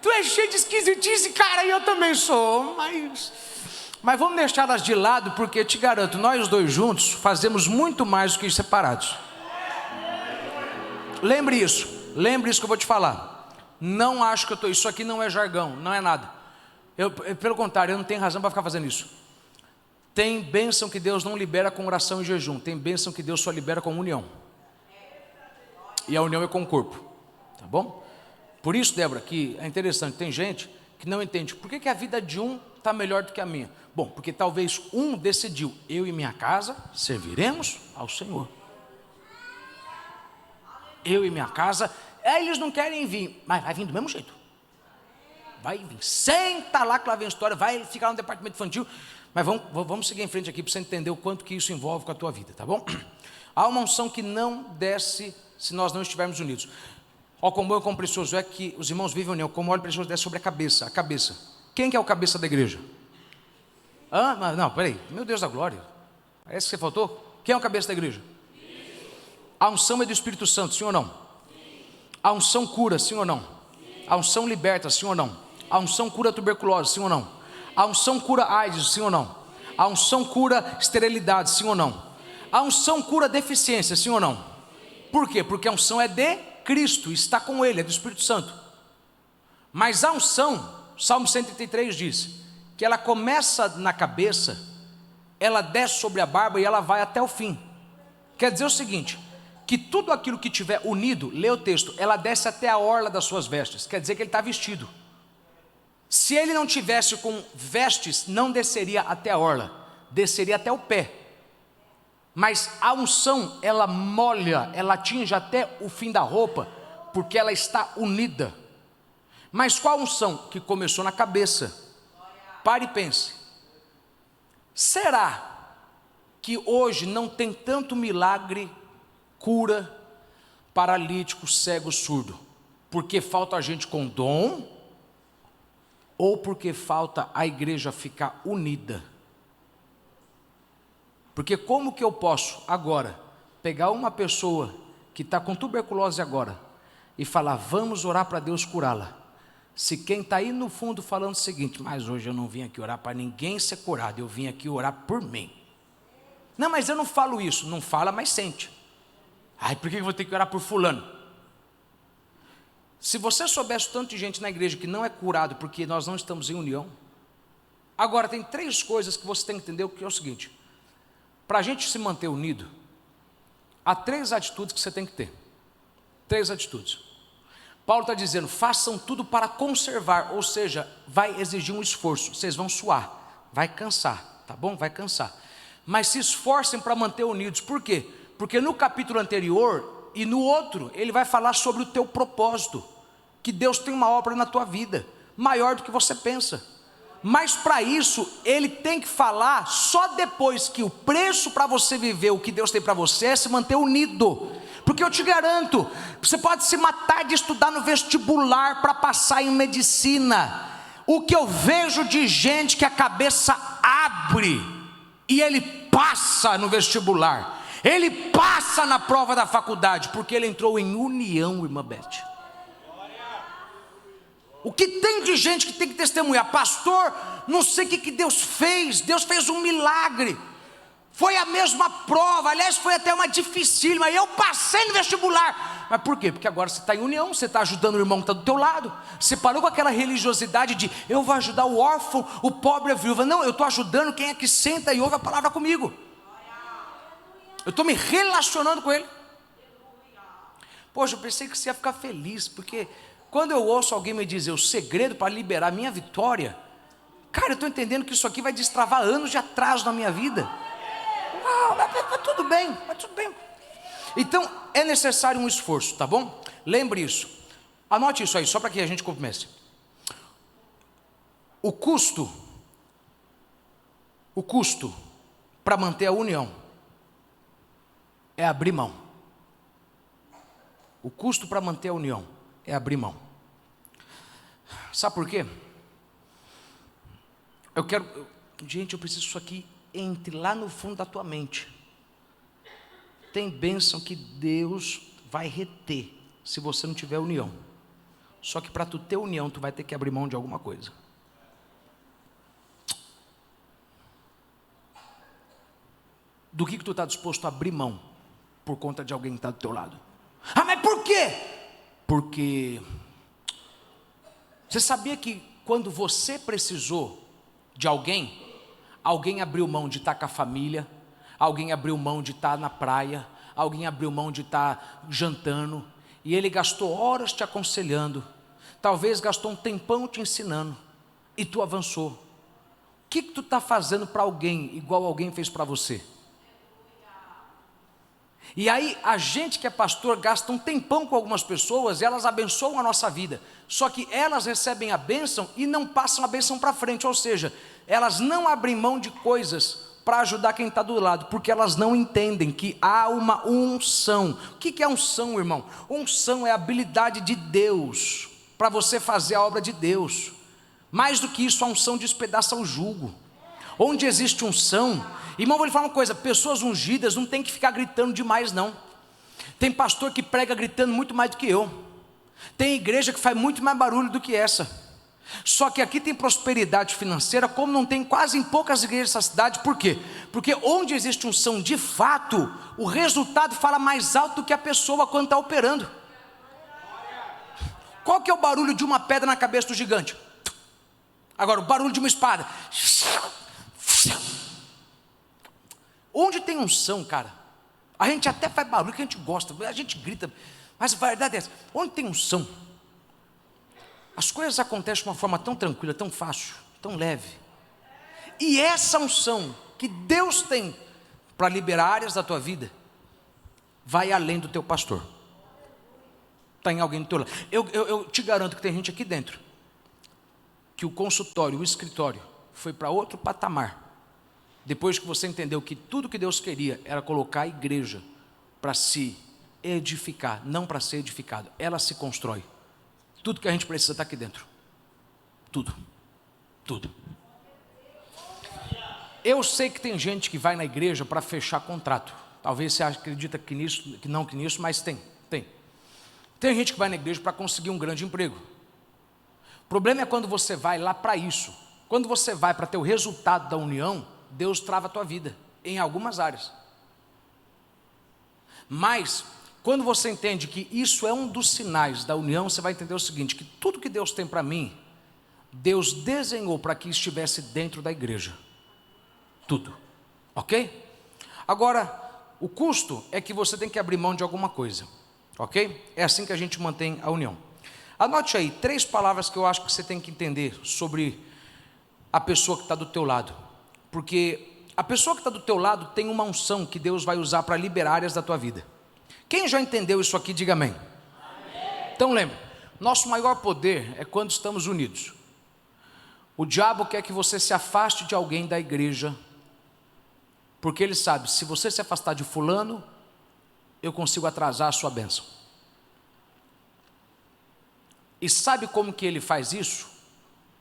Tu é cheio de esquisitice, cara, e eu também sou. Mas vamos deixá-las de lado, porque eu te garanto, nós dois juntos fazemos muito mais do que separados. Lembre isso que eu vou te falar. Não acho que isso aqui não é jargão, não é nada. Pelo contrário, eu não tenho razão para ficar fazendo isso. Tem bênção que Deus não libera com oração e jejum, tem bênção que Deus só libera com união. E a união é com o corpo, tá bom? Por isso, Débora, que é interessante, tem gente que não entende, por que a vida de um está melhor do que a minha? Bom, porque talvez um decidiu, eu e minha casa serviremos ao Senhor. Eu e minha casa, eles não querem vir, mas vai vir do mesmo jeito. Vai vir, senta lá que lá vem a história, vai ficar no departamento infantil. Mas vamos seguir em frente aqui para você entender o quanto que isso envolve com a tua vida, tá bom? Há uma unção que não desce se nós não estivermos unidos. Ó, como bom e como precioso é que os irmãos vivem união, como óleo precioso desce sobre a cabeça. Quem que é o cabeça da igreja? Não, peraí, meu Deus da glória, parece que você faltou. Quem é o cabeça da igreja? A unção é do Espírito Santo, sim ou não? A unção cura, sim ou não? A unção liberta, sim ou não? A unção cura a tuberculose, sim ou não? A unção cura AIDS, sim ou não? A unção cura esterilidade, sim ou não? A unção cura deficiência, sim ou não? Por quê? Porque a unção é de Cristo, está com Ele, é do Espírito Santo. Mas a unção, Salmo 133 diz, que ela começa na cabeça, ela desce sobre a barba e ela vai até o fim. Quer dizer o seguinte, que tudo aquilo que tiver unido, lê o texto, ela desce até a orla das suas vestes, quer dizer que ele está vestido. Se ele não tivesse com vestes, não desceria até a orla, desceria até o pé. Mas a unção, ela molha, ela atinge até o fim da roupa, porque ela está unida. Mas qual unção? Que começou na cabeça. Pare e pense. Será que hoje não tem tanto milagre, cura, paralítico, cego, surdo? Porque falta a gente com dom? Ou porque falta a igreja ficar unida? Porque como que eu posso agora pegar uma pessoa que está com tuberculose agora e falar, vamos orar para Deus curá-la, se quem está aí no fundo falando o seguinte, mas hoje eu não vim aqui orar para ninguém ser curado, eu vim aqui orar por mim. Não, mas eu não falo isso. Não fala, mas sente. Ai, por que eu vou ter que orar por fulano? Se você soubesse tanto de gente na igreja que não é curado porque nós não estamos em união. Agora tem 3 coisas que você tem que entender, que é o seguinte, para a gente se manter unido, há 3 atitudes que você tem que ter. 3 atitudes. Paulo está dizendo, façam tudo para conservar, ou seja, vai exigir um esforço, vocês vão suar, vai cansar, tá bom? Vai cansar. Mas se esforcem para manter unidos, por quê? Porque no capítulo anterior e no outro, ele vai falar sobre o teu propósito, que Deus tem uma obra na tua vida, maior do que você pensa. Mas para isso, ele tem que falar só depois que o preço para você viver o que Deus tem para você é se manter unido. Porque eu te garanto, você pode se matar de estudar no vestibular para passar em medicina. O que eu vejo de gente que a cabeça abre e ele passa no vestibular, ele passa na prova da faculdade, porque ele entrou em união, irmã Beth. O que tem de gente que tem que testemunhar, pastor, não sei o que Deus fez um milagre, foi a mesma prova, aliás foi até uma dificílima, e eu passei no vestibular. Mas por quê? Porque agora você está em união, você está ajudando o irmão que está do teu lado, você parou com aquela religiosidade de, eu vou ajudar o órfão, o pobre, a viúva. Não, eu estou ajudando quem é que senta e ouve a palavra comigo, eu estou me relacionando com ele. Poxa, eu pensei que você ia ficar feliz, porque quando eu ouço alguém me dizer o segredo para liberar a minha vitória, cara, eu estou entendendo que isso aqui vai destravar anos de atraso na minha vida. Mas tudo bem, Então, é necessário um esforço, tá bom? Lembre isso. Anote isso aí, só para que a gente comece. O custo para manter a união é abrir mão. O custo para manter a união é abrir mão. Sabe por quê? Gente, eu preciso isso aqui entre lá no fundo da tua mente. Tem bênção que Deus vai reter se você não tiver união. Só que para tu ter união, tu vai ter que abrir mão de alguma coisa. Do que tu está disposto a abrir mão por conta de alguém que está do teu lado? Ah, mas por quê? Porque você sabia que quando você precisou de alguém abriu mão de estar com a família, alguém abriu mão de estar na praia, alguém abriu mão de estar jantando, e ele gastou horas te aconselhando, talvez gastou um tempão te ensinando, e tu avançou. que tu está fazendo para alguém igual alguém fez para você? E aí a gente que é pastor gasta um tempão com algumas pessoas e elas abençoam a nossa vida. Só que elas recebem a bênção e não passam a bênção para frente. Ou seja, elas não abrem mão de coisas para ajudar quem está do lado, porque elas não entendem que há uma unção. O que é unção, irmão? Unção é a habilidade de Deus para você fazer a obra de Deus. Mais do que isso, a unção despedaça o jugo. Onde existe unção, irmão, vou lhe falar uma coisa: pessoas ungidas não tem que ficar gritando demais, não. Tem pastor que prega gritando muito mais do que eu. Tem igreja que faz muito mais barulho do que essa. Só que aqui tem prosperidade financeira, como não tem quase em poucas igrejas dessa cidade. Por quê? Porque onde existe unção de fato, o resultado fala mais alto do que a pessoa quando está operando. Qual que é o barulho de uma pedra na cabeça do gigante? Agora, o barulho de uma espada. Onde tem unção, cara, a gente até faz barulho que a gente gosta, a gente grita, mas a verdade é essa: onde tem unção, as coisas acontecem de uma forma tão tranquila, tão fácil, tão leve. E essa unção que Deus tem para liberar áreas da tua vida vai além do teu pastor. Está em alguém do teu lado. Eu te garanto que tem gente aqui dentro que o consultório, o escritório foi para outro patamar depois que você entendeu que tudo que Deus queria era colocar a igreja para se edificar, não para ser edificado. Ela se constrói. Tudo que a gente precisa está aqui dentro. Tudo. Eu sei que tem gente que vai na igreja para fechar contrato. Talvez você acredita que nisso, que não que nisso, mas tem. Tem gente que vai na igreja para conseguir um grande emprego. O problema é quando você vai lá para isso. Quando você vai para ter o resultado da união, Deus trava a tua vida, em algumas áreas. Mas, quando você entende que isso é um dos sinais da união, você vai entender o seguinte: que tudo que Deus tem para mim, Deus desenhou para que estivesse dentro da igreja. Tudo, ok? Agora, o custo é que você tem que abrir mão de alguma coisa, ok? É assim que a gente mantém a união. Anote aí 3 palavras que eu acho que você tem que entender sobre a pessoa que está do teu lado. Porque a pessoa que está do teu lado tem uma unção que Deus vai usar para liberar áreas da tua vida. Quem já entendeu isso aqui, diga amém. Então lembre, nosso maior poder é quando estamos unidos. O diabo quer que você se afaste de alguém da igreja, porque ele sabe: se você se afastar de fulano, eu consigo atrasar a sua bênção. E sabe como que ele faz isso?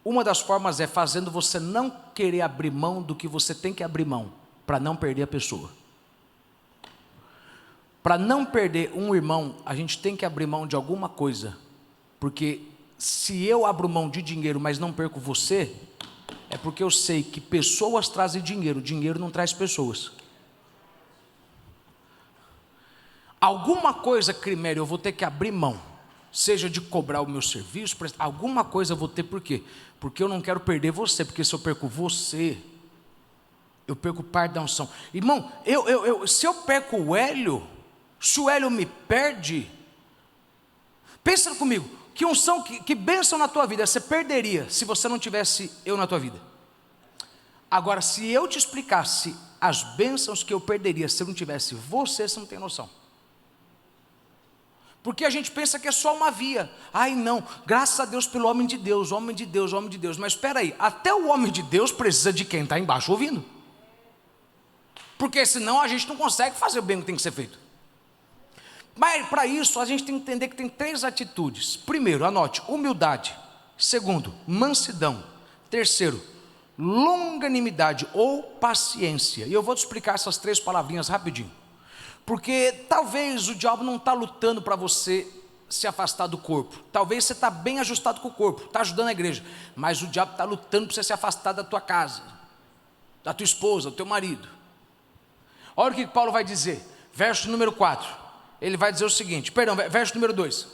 Uma das formas é fazendo você não querer abrir mão do que você tem que abrir mão, para não perder a pessoa. Para não perder um irmão, a gente tem que abrir mão de alguma coisa, porque se eu abro mão de dinheiro, mas não perco você, é porque eu sei que pessoas trazem dinheiro, dinheiro não traz pessoas. Alguma coisa, Crimério, eu vou ter que abrir mão, seja de cobrar o meu serviço, alguma coisa eu vou ter. Por quê? Porque eu não quero perder você, porque se eu perco você, eu perco parte da unção. Irmão, se eu perco o Hélio, se o Hélio me perde, pensa comigo, que unção, que bênção na tua vida você perderia se você não tivesse eu na tua vida. Agora, se eu te explicasse as bênçãos que eu perderia se eu não tivesse você não tem noção. Porque a gente pensa que é só uma via. Ai não, graças a Deus pelo homem de Deus, homem de Deus, homem de Deus. Mas espera aí, até o homem de Deus precisa de quem está embaixo ouvindo. Porque senão a gente não consegue fazer o bem que tem que ser feito. Mas para isso a gente tem que entender que tem 3 atitudes. Primeiro, anote, humildade. Segundo, mansidão. Terceiro, longanimidade ou paciência. E eu vou te explicar essas 3 palavrinhas rapidinho. Porque talvez o diabo não está lutando para você se afastar do corpo. Talvez você está bem ajustado com o corpo, está ajudando a igreja. Mas o diabo está lutando para você se afastar da tua casa, da tua esposa, do teu marido. Olha o que Paulo vai dizer, verso número 4. Ele vai dizer o seguinte, perdão, verso número 2.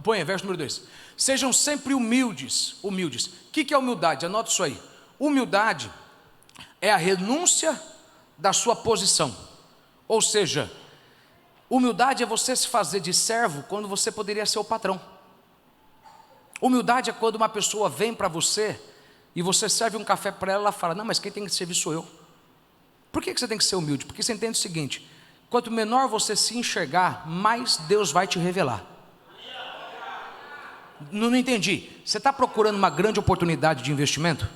Põe verso número 2. Sejam sempre humildes. O que é humildade? Anota isso aí. Humildade é a renúncia da sua posição. Ou seja, humildade é você se fazer de servo quando você poderia ser o patrão. Humildade é quando uma pessoa vem para você e você serve um café para ela, ela fala, não, mas quem tem que servir sou eu. Por que você tem que ser humilde? Porque você entende o seguinte, quanto menor você se enxergar, mais Deus vai te revelar. Não entendi, você está procurando uma grande oportunidade de investimento?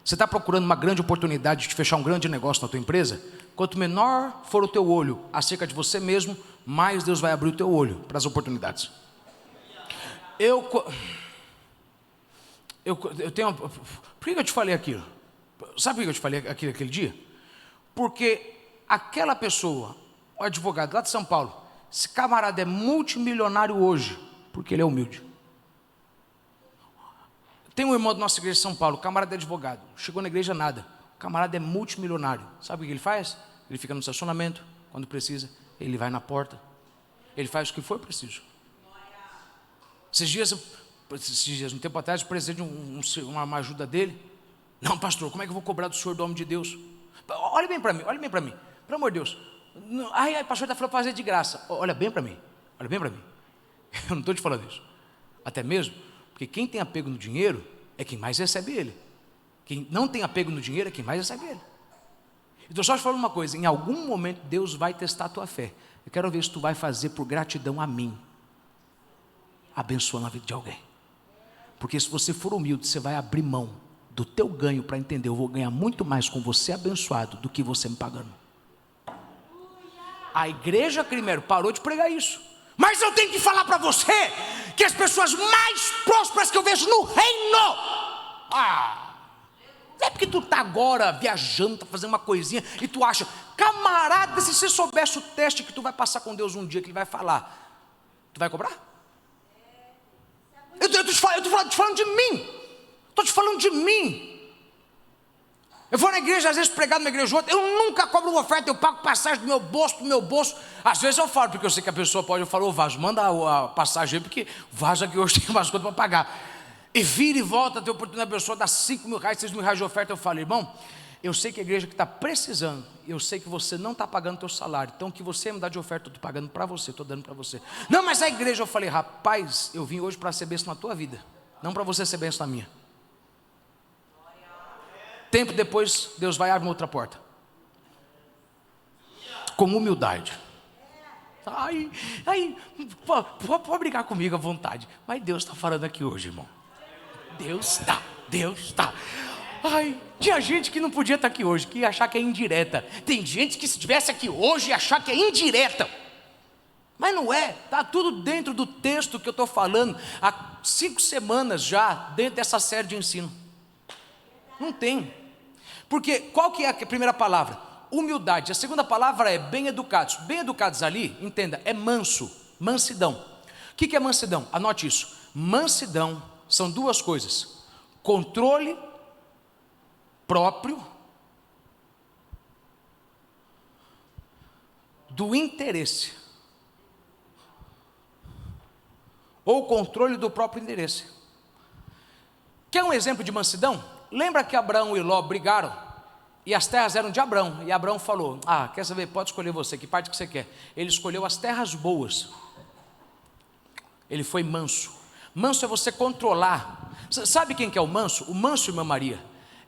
Você está procurando uma grande oportunidade de fechar um grande negócio na tua empresa? Quanto menor for o teu olho acerca de você mesmo, mais Deus vai abrir o teu olho para as oportunidades. Eu tenho... Por que eu te falei aquilo? Sabe por que eu te falei aquilo aquele dia? Porque aquela pessoa, o advogado lá de São Paulo, esse camarada é multimilionário hoje, porque ele é humilde. Tem um irmão da nossa igreja de São Paulo, o camarada é advogado, chegou na igreja nada, o camarada é multimilionário. Sabe o que ele faz? Ele fica no estacionamento, quando precisa, ele vai na porta, ele faz o que for preciso. Esses dias, um tempo atrás, eu precisei de uma ajuda dele. Não, pastor, como é que eu vou cobrar do senhor, do homem de Deus? Olha bem para mim, pelo amor de Deus. Ai, pastor está falando para fazer de graça. Olha bem para mim. Eu não estou te falando isso. Até mesmo, porque quem tem apego no dinheiro é quem mais recebe ele. Quem não tem apego no dinheiro é quem mais recebe ele. Então só te falando uma coisa, em algum momento Deus vai testar a tua fé. Eu quero ver se tu vai fazer por gratidão a mim, abençoando a vida de alguém. Porque se você for humilde, você vai abrir mão do teu ganho para entender, eu vou ganhar muito mais com você abençoado do que você me pagando. A igreja, primeiro, parou de pregar isso. Mas eu tenho que falar para você que as pessoas mais prósperas que eu vejo no reino, é porque tu está agora viajando, está fazendo uma coisinha, e tu acha, camarada, se você soubesse o teste que tu vai passar com Deus um dia, que Ele vai falar, tu vai cobrar? Eu estou te falando de mim. Estou te falando de mim. Eu vou na igreja, às vezes pregar numa igreja ou outra, eu nunca cobro uma oferta, eu pago passagem do meu bolso. Às vezes eu falo, porque eu sei que a pessoa pode, eu falo, ô Vaso, manda a passagem aí, porque o Vaso aqui hoje tem umas coisas para pagar. E vira e volta, tem oportunidade, a pessoa dá 5 mil reais, 6 mil reais de oferta, eu falo, irmão, eu sei que a igreja que está precisando, eu sei que você não está pagando o teu salário, então o que você me dá de oferta, eu estou pagando para você, estou dando para você. Não, mas a igreja, eu falei, rapaz, eu vim hoje para ser bênção na tua vida, não para você ser bênção na minha. Tempo depois, Deus vai abrir uma outra porta, com humildade. Pode brigar comigo à vontade, mas Deus está falando aqui hoje, irmão. Deus está. Tinha gente que não podia estar aqui hoje, que ia achar que é indireta. Tem gente que se estivesse aqui hoje ia achar que é indireta. Mas não é, está tudo dentro do texto que eu estou falando há 5 semanas já, dentro dessa série de ensino. Não tem. Porque qual que é a primeira palavra? Humildade. A segunda palavra é bem-educados. Bem-educados ali, entenda, é manso, mansidão. O que é mansidão? Anote isso. Mansidão são 2 coisas: controle próprio do interesse, ou controle do próprio interesse. Quer um exemplo de mansidão? Lembra que Abraão e Ló brigaram? E as terras eram de Abraão. E Abraão falou, quer saber, pode escolher você, que parte que você quer. Ele escolheu as terras boas. Ele foi manso. Manso é você controlar. Sabe quem que é o manso? O manso, irmã Maria,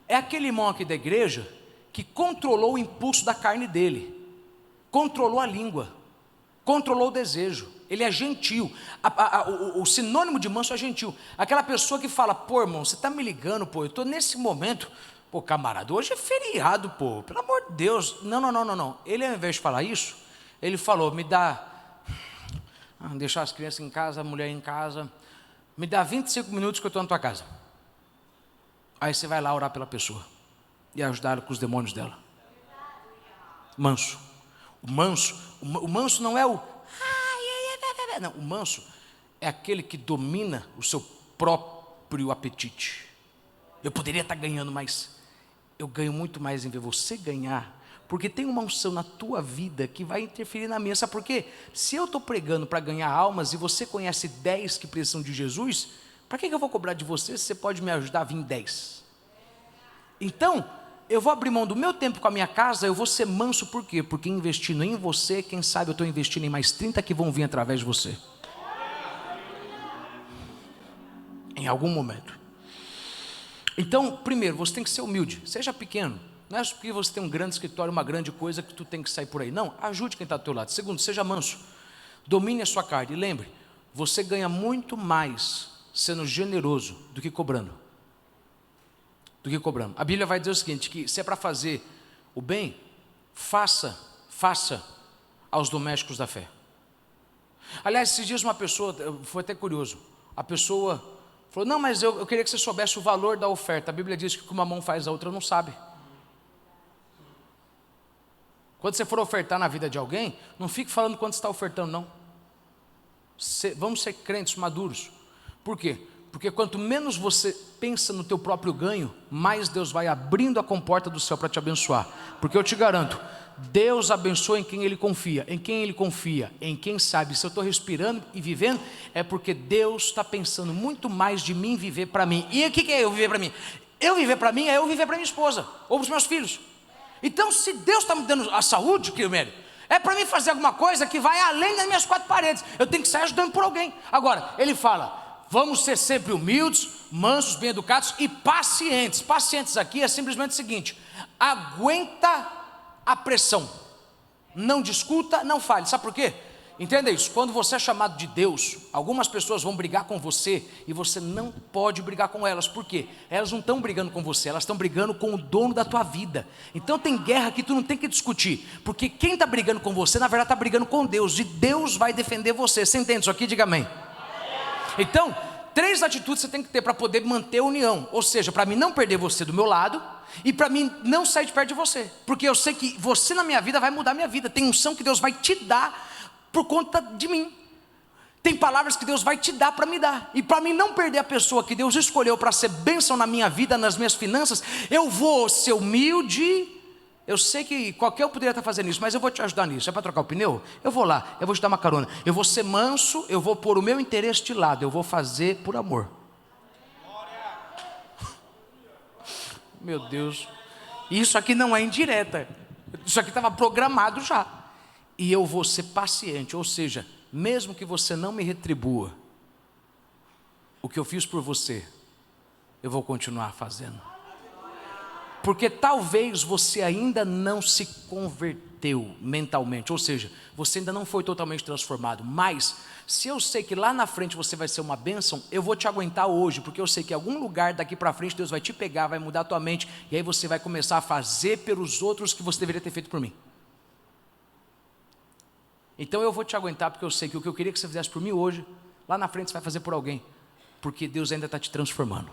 é aquele irmão aqui da igreja que controlou o impulso da carne dele, controlou a língua, controlou o desejo. Ele é gentil. O sinônimo de manso é gentil. Aquela pessoa que fala, pô irmão, você está me ligando, pô, eu estou nesse momento, pô camarada, hoje é feriado, pô, pelo amor de Deus. Não. Ele, ao invés de falar isso, ele falou, me dá, deixar as crianças em casa, a mulher em casa, me dá 25 minutos que eu estou na tua casa. Aí você vai lá orar pela pessoa e ajudar ela com os demônios dela. Manso. O manso não é não, o manso é aquele que domina o seu próprio apetite. Eu poderia estar ganhando, mas eu ganho muito mais em ver você ganhar, porque tem uma unção na tua vida que vai interferir na minha. Sabe por quê? Se eu estou pregando para ganhar almas e você conhece 10 que precisam de Jesus, para que eu vou cobrar de você se você pode me ajudar a vir 10? Então, eu vou abrir mão do meu tempo com a minha casa, eu vou ser manso, por quê? Porque investindo em você, quem sabe eu estou investindo em mais 30 que vão vir através de você. Em algum momento. Então, primeiro, você tem que ser humilde, seja pequeno. Não é porque você tem um grande escritório, uma grande coisa, que tu tem que sair por aí. Não, ajude quem está do teu lado. Segundo, seja manso, domine a sua carne. E lembre, você ganha muito mais sendo generoso do que cobrando. A Bíblia vai dizer o seguinte, que se é para fazer o bem, faça aos domésticos da fé. Aliás, esses dias uma pessoa, foi até curioso, a pessoa falou, não, mas eu queria que você soubesse o valor da oferta. A Bíblia diz que o que uma mão faz, a outra não sabe. Quando você for ofertar na vida de alguém, não fique falando quanto você está ofertando, não. Vamos ser crentes maduros. Por quê? Porque quanto menos você pensa no teu próprio ganho, mais Deus vai abrindo a comporta do céu para te abençoar. Porque eu te garanto, Deus abençoa em quem Ele confia. Em quem Ele confia? Em quem sabe. Se eu estou respirando e vivendo, é porque Deus está pensando muito mais de mim viver para mim. E o que é eu viver para mim? Eu viver para mim é eu viver para minha esposa, ou para os meus filhos. Então, se Deus está me dando a saúde, Quilmério, é para mim fazer alguma coisa que vai além das minhas quatro paredes. Eu tenho que sair ajudando por alguém. Agora, Ele fala, vamos ser sempre humildes, mansos, bem educados e pacientes. Pacientes aqui é simplesmente o seguinte, aguenta a pressão, não discuta, não fale. Sabe por quê? Entenda isso, quando você é chamado de Deus, algumas pessoas vão brigar com você e você não pode brigar com elas. Por quê? Elas não estão brigando com você, elas estão brigando com o dono da tua vida. Então tem guerra que tu não tem que discutir, porque quem está brigando com você, na verdade está brigando com Deus, e Deus vai defender você. Você entende isso aqui? Diga amém. Então, 3 atitudes você tem que ter para poder manter a união, ou seja, para mim não perder você do meu lado, e para mim não sair de perto de você, porque eu sei que você na minha vida vai mudar a minha vida. Tem unção que Deus vai te dar por conta de mim. Tem palavras que Deus vai te dar para me dar, e para mim não perder a pessoa que Deus escolheu para ser bênção na minha vida, nas minhas finanças, eu vou ser humilde. Eu sei que qualquer um poderia estar fazendo isso, mas eu vou te ajudar nisso. É para trocar o pneu? Eu vou lá, eu vou te dar uma carona. Eu vou ser manso, eu vou pôr o meu interesse de lado, eu vou fazer por amor. Meu Deus, isso aqui não é indireta, isso aqui estava programado já. E eu vou ser paciente, ou seja, mesmo que você não me retribua o que eu fiz por você, eu vou continuar fazendo. Porque talvez você ainda não se converteu mentalmente, ou seja, você ainda não foi totalmente transformado. Mas, se eu sei que lá na frente você vai ser uma bênção, eu vou te aguentar hoje, porque eu sei que em algum lugar daqui para frente Deus vai te pegar, vai mudar a tua mente, e aí você vai começar a fazer pelos outros que você deveria ter feito por mim. Então eu vou te aguentar, porque eu sei que o que eu queria que você fizesse por mim hoje, lá na frente você vai fazer por alguém, porque Deus ainda está te transformando.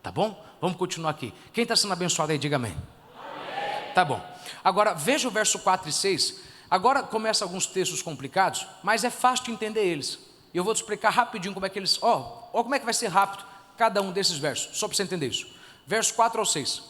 Tá bom? Vamos continuar aqui. Quem está sendo abençoado aí, diga amém. Amém. Tá bom. Agora veja o verso 4 e 6. Agora começa alguns textos complicados, mas é fácil de entender eles. E eu vou te explicar rapidinho como é que eles... como é que vai ser rápido cada um desses versos, só para você entender isso. Verso 4 ao 6.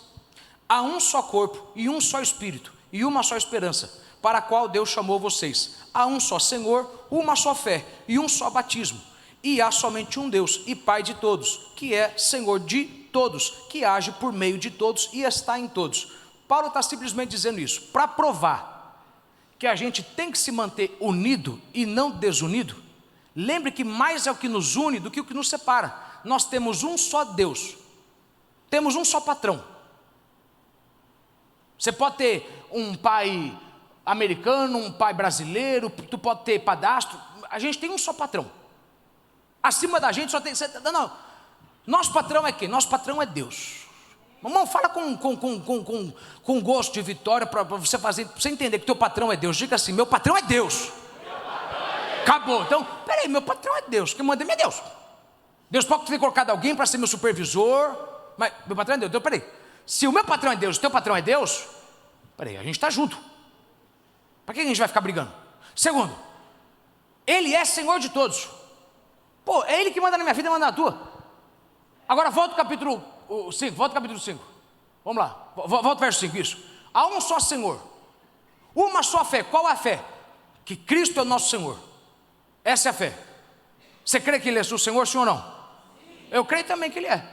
Há um só corpo e um só Espírito e uma só esperança, para a qual Deus chamou vocês. Há um só Senhor, uma só fé e um só batismo. E há somente um Deus e Pai de todos, que é Senhor de todos, que age por meio de todos e está em todos. Paulo está simplesmente dizendo isso, para provar que a gente tem que se manter unido e não desunido. Lembre que mais é o que nos une do que o que nos separa. Nós temos um só Deus, temos um só patrão. Você pode ter um pai americano, um pai brasileiro, tu pode ter padrasto, a gente tem um só patrão. Acima da gente só tem... Não, nosso patrão é quem? Nosso patrão é Deus. Irmão, fala com gosto de vitória, para você fazer, pra você entender que teu patrão é Deus. Diga assim, meu patrão é Deus. Acabou. Então, peraí, meu patrão é Deus, quem manda é Deus. Deus pode ter colocado alguém para ser meu supervisor, mas meu patrão é Deus. Então, peraí, se o meu patrão é Deus, o teu patrão é Deus, peraí, a gente está junto. Para que a gente vai ficar brigando? Segundo, Ele é Senhor de todos. Pô, é Ele que manda na minha vida e manda na tua. Agora volta ao capítulo 5, volta ao capítulo 5. Vamos lá, volta ao verso 5, isso. Há um só Senhor, uma só fé. Qual é a fé? Que Cristo é o nosso Senhor. Essa é a fé. Você crê que Ele é o Senhor, sim ou não? Eu creio também que Ele é.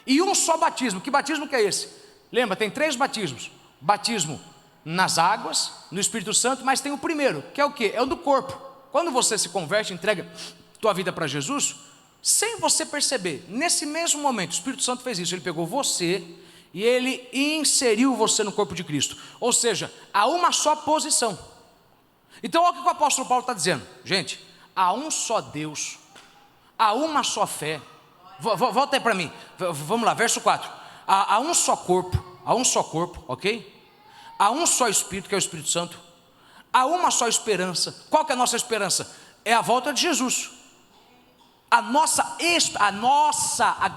E um só batismo. Que batismo que é esse? Lembra, tem 3 batismos. Batismo nas águas, no Espírito Santo, mas tem o primeiro, que é o quê? É o do corpo. Quando você se converte, entrega tua vida para Jesus, sem você perceber, nesse mesmo momento, o Espírito Santo fez isso, ele pegou você e ele inseriu você no corpo de Cristo, ou seja, há uma só posição. Então olha o que o apóstolo Paulo está dizendo, gente, há um só Deus, há uma só fé, volta aí para mim, vamos lá, verso 4, há um só corpo, ok? Há um só Espírito, que é o Espírito Santo, há uma só esperança. Qual que é a nossa esperança? É a volta de Jesus. A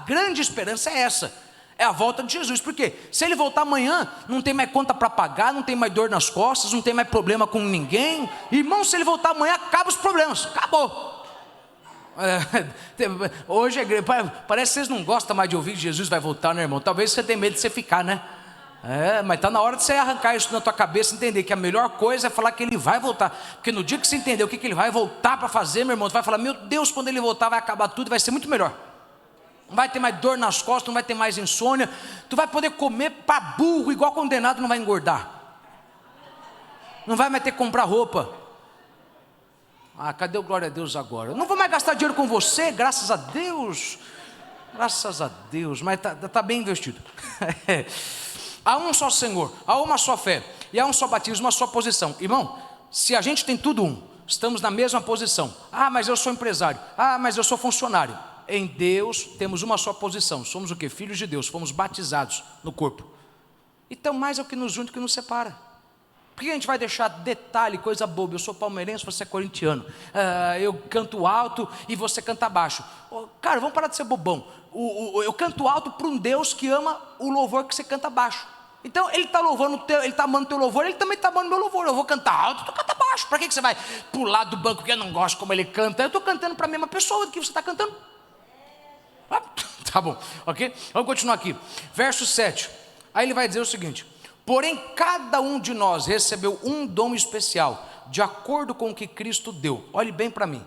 grande esperança é essa, é a volta de Jesus. Por quê? Se ele voltar amanhã, não tem mais conta para pagar, não tem mais dor nas costas, não tem mais problema com ninguém. Irmão, se ele voltar amanhã, acaba os problemas, acabou. Hoje a igreja, parece que vocês não gostam mais de ouvir que Jesus vai voltar, né, irmão? Talvez você tenha medo de você ficar, né? Mas está na hora de você arrancar isso na tua cabeça, entender que a melhor coisa é falar que ele vai voltar, porque no dia que você entender o que ele vai voltar para fazer, meu irmão, tu vai falar, meu Deus, quando ele voltar vai acabar tudo e vai ser muito melhor. Não vai ter mais dor nas costas, não vai ter mais insônia, tu vai poder comer para burro, igual condenado, não vai engordar, não vai mais ter que comprar roupa. Cadê o glória a Deus agora? Eu não vou mais gastar dinheiro com você, graças a Deus, mas está bem investido. Há um só Senhor, há uma só fé, e há um só batismo, uma só posição. Irmão, se a gente tem tudo estamos na mesma posição. Mas eu sou empresário, mas eu sou funcionário. Em Deus temos uma só posição, somos o quê? Filhos de Deus, fomos batizados no corpo. Então mais é o que nos une do que nos separa. Por que a gente vai deixar detalhe, coisa boba? Eu sou palmeirense, você é corintiano, eu canto alto e você canta baixo. Cara, vamos parar de ser bobão. Eu canto alto para um Deus que ama o louvor que você canta baixo. Então ele está louvando ele está amando o teu louvor, ele também está amando o meu louvor. Eu vou cantar alto, tu canta baixo. Para que você vai pular do banco porque eu não gosto como ele canta? Eu estou cantando para a mesma pessoa que você está cantando. Tá bom, ok? Vamos continuar aqui, verso 7. Aí ele vai dizer o seguinte: porém cada um de nós recebeu um dom especial, de acordo com o que Cristo deu. Olhe bem para mim,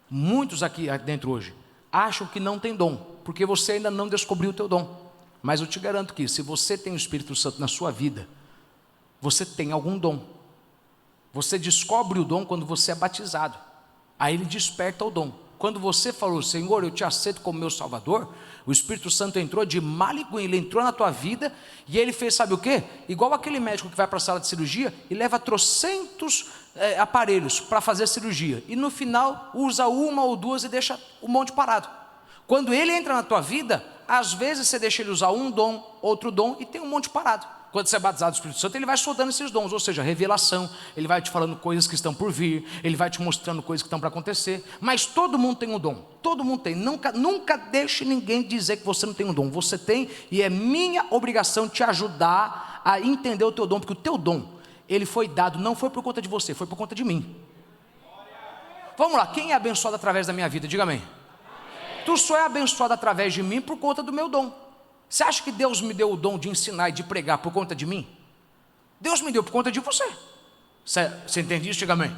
muitos aqui dentro hoje acham que não tem dom, porque você ainda não descobriu o teu dom. Mas eu te garanto que se você tem o Espírito Santo na sua vida, você tem algum dom. Você descobre o dom quando você é batizado, aí ele desperta o dom. Quando você falou, Senhor, eu te aceito como meu Salvador, o Espírito Santo entrou de maligno, ele entrou na tua vida, e ele fez, sabe o quê? Igual aquele médico que vai para a sala de cirurgia e leva trocentos aparelhos para fazer a cirurgia, e no final usa uma ou duas e deixa um monte parado. Quando ele entra na tua vida, às vezes você deixa ele usar um dom, outro dom, e tem um monte parado. Quando você é batizado do Espírito Santo, ele vai soltando esses dons, ou seja, revelação, ele vai te falando coisas que estão por vir, ele vai te mostrando coisas que estão para acontecer, mas todo mundo tem um dom, todo mundo tem, nunca deixe ninguém dizer que você não tem um dom, você tem, e é minha obrigação te ajudar a entender o teu dom, porque o teu dom, ele foi dado, não foi por conta de você, foi por conta de mim. Vamos lá, quem é abençoado através da minha vida? Diga amém. Tu só é abençoado através de mim por conta do meu dom. Você acha que Deus me deu o dom de ensinar e de pregar por conta de mim? Deus me deu por conta de você. Você entende isso? Diga amém.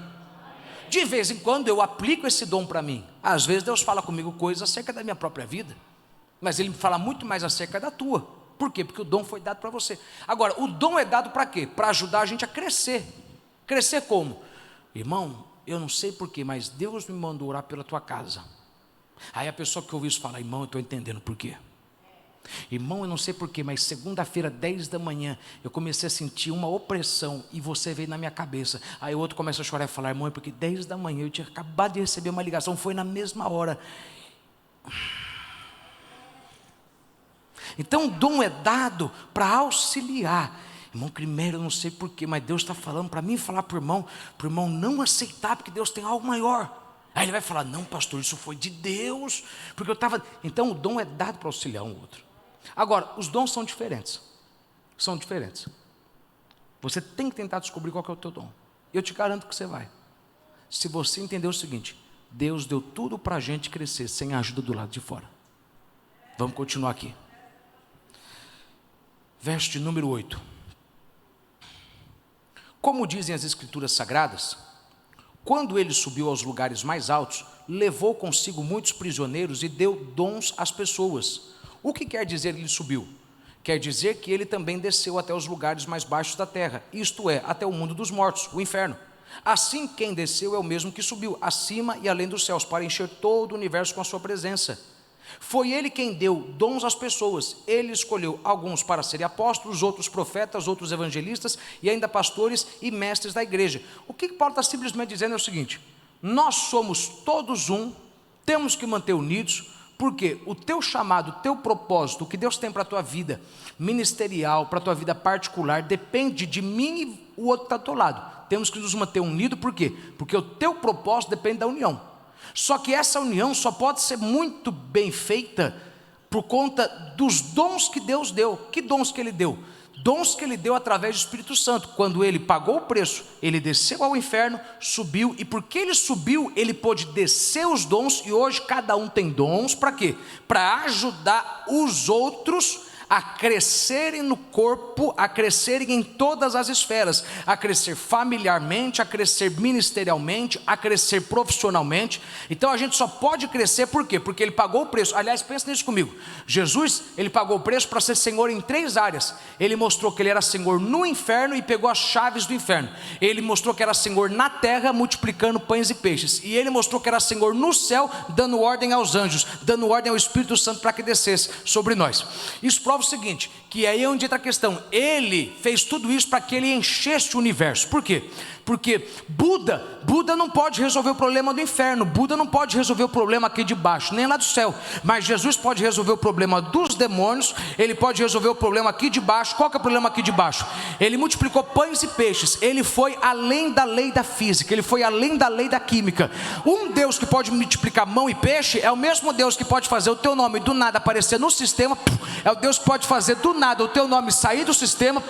De vez em quando eu aplico esse dom para mim. Às vezes Deus fala comigo coisas acerca da minha própria vida, mas Ele me fala muito mais acerca da tua. Por quê? Porque o dom foi dado para você. Agora, o dom é dado para quê? Para ajudar a gente a crescer. Crescer como? Irmão, eu não sei porquê, mas Deus me mandou orar pela tua casa. Aí a pessoa que ouviu isso fala, irmão, eu estou entendendo por quê. Irmão, eu não sei porquê, mas segunda-feira, 10 da manhã, eu comecei a sentir uma opressão e você veio na minha cabeça. Aí o outro começa a chorar e falar, irmão, é porque 10 da manhã eu tinha acabado de receber uma ligação, foi na mesma hora. Então o dom é dado para auxiliar. Irmão, primeiro eu não sei porquê, mas Deus está falando para mim falar para o irmão não aceitar, porque Deus tem algo maior. Aí ele vai falar, não pastor, isso foi de Deus, porque eu estava... Então o dom é dado para auxiliar um outro. Agora, os dons são diferentes. São diferentes. Você tem que tentar descobrir qual que é o teu dom. Eu te garanto que você vai. Se você entender o seguinte, Deus deu tudo para a gente crescer, sem a ajuda do lado de fora. Vamos continuar aqui. Verso de número 8. Como dizem as Escrituras Sagradas, quando ele subiu aos lugares mais altos, levou consigo muitos prisioneiros e deu dons às pessoas. O que quer dizer ele subiu? Quer dizer que ele também desceu até os lugares mais baixos da terra, isto é, até o mundo dos mortos, o inferno. Assim quem desceu é o mesmo que subiu acima e além dos céus, para encher todo o universo com a sua presença. Foi ele quem deu dons às pessoas. Ele escolheu alguns para serem apóstolos, outros profetas, outros evangelistas e ainda pastores e mestres da igreja. O que Paulo está simplesmente dizendo é o seguinte: nós somos todos um, temos que manter unidos, porque o teu chamado, o teu propósito, o que Deus tem para a tua vida ministerial, para a tua vida particular, depende de mim e o outro está do teu lado. Temos que nos manter unidos, por quê? Porque o teu propósito depende da união. Só que essa união só pode ser muito bem feita por conta dos dons que Deus deu. Que dons que Ele deu? Dons que Ele deu através do Espírito Santo. Quando Ele pagou o preço, Ele desceu ao inferno, subiu, e porque Ele subiu, Ele pôde descer os dons, e hoje cada um tem dons, para quê? Para ajudar os outros a crescerem no corpo, a crescerem em todas as esferas, a crescer familiarmente, a crescer ministerialmente, a crescer profissionalmente. Então a gente só pode crescer por quê? Porque Ele pagou o preço. Aliás, pensa nisso comigo. Jesus, Ele pagou o preço para ser Senhor em 3 áreas. Ele mostrou que Ele era Senhor no inferno e pegou as chaves do inferno. Ele mostrou que era Senhor na terra, multiplicando pães e peixes. E Ele mostrou que era Senhor no céu, dando ordem aos anjos, dando ordem ao Espírito Santo para que descesse sobre nós. Isso prova o seguinte, que aí é onde entra a questão. Ele fez tudo isso para que Ele enchesse o universo. Por quê? Porque Buda não pode resolver o problema do inferno, Buda não pode resolver o problema aqui de baixo, nem lá do céu, mas Jesus pode resolver o problema dos demônios, Ele pode resolver o problema aqui de baixo. Qual que é o problema aqui de baixo? Ele multiplicou pães e peixes, Ele foi além da lei da física, Ele foi além da lei da química. Um Deus que pode multiplicar mão e peixe é o mesmo Deus que pode fazer o teu nome do nada aparecer no sistema, é o Deus que pode fazer do nada o teu nome sair do sistema,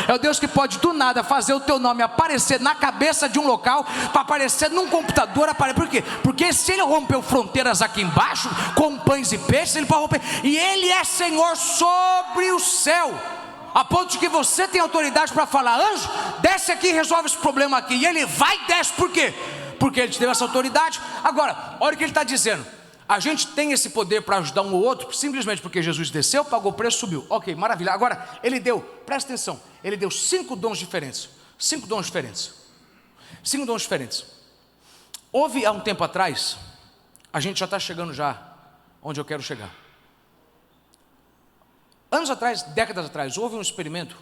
é o Deus que pode do nada fazer o teu nome aparecer na cabeça de um local, para aparecer num computador. Por quê? Porque se Ele rompeu fronteiras aqui embaixo, com pães e peixes, Ele pode romper, e Ele é Senhor sobre o céu, a ponto de que você tem autoridade para falar: anjo, desce aqui e resolve esse problema aqui, e Ele vai e desce. Por quê? Porque Ele te deu essa autoridade. Agora, olha o que Ele está dizendo: a gente tem esse poder para ajudar um ou outro, simplesmente porque Jesus desceu, pagou o preço, subiu. Ok, maravilha. Agora, Ele deu, presta atenção, Ele deu 5 dons diferentes. 5 dons diferentes. 5 dons diferentes. Houve há um tempo atrás, a gente já está chegando já onde eu quero chegar. Anos atrás, décadas atrás, houve um experimento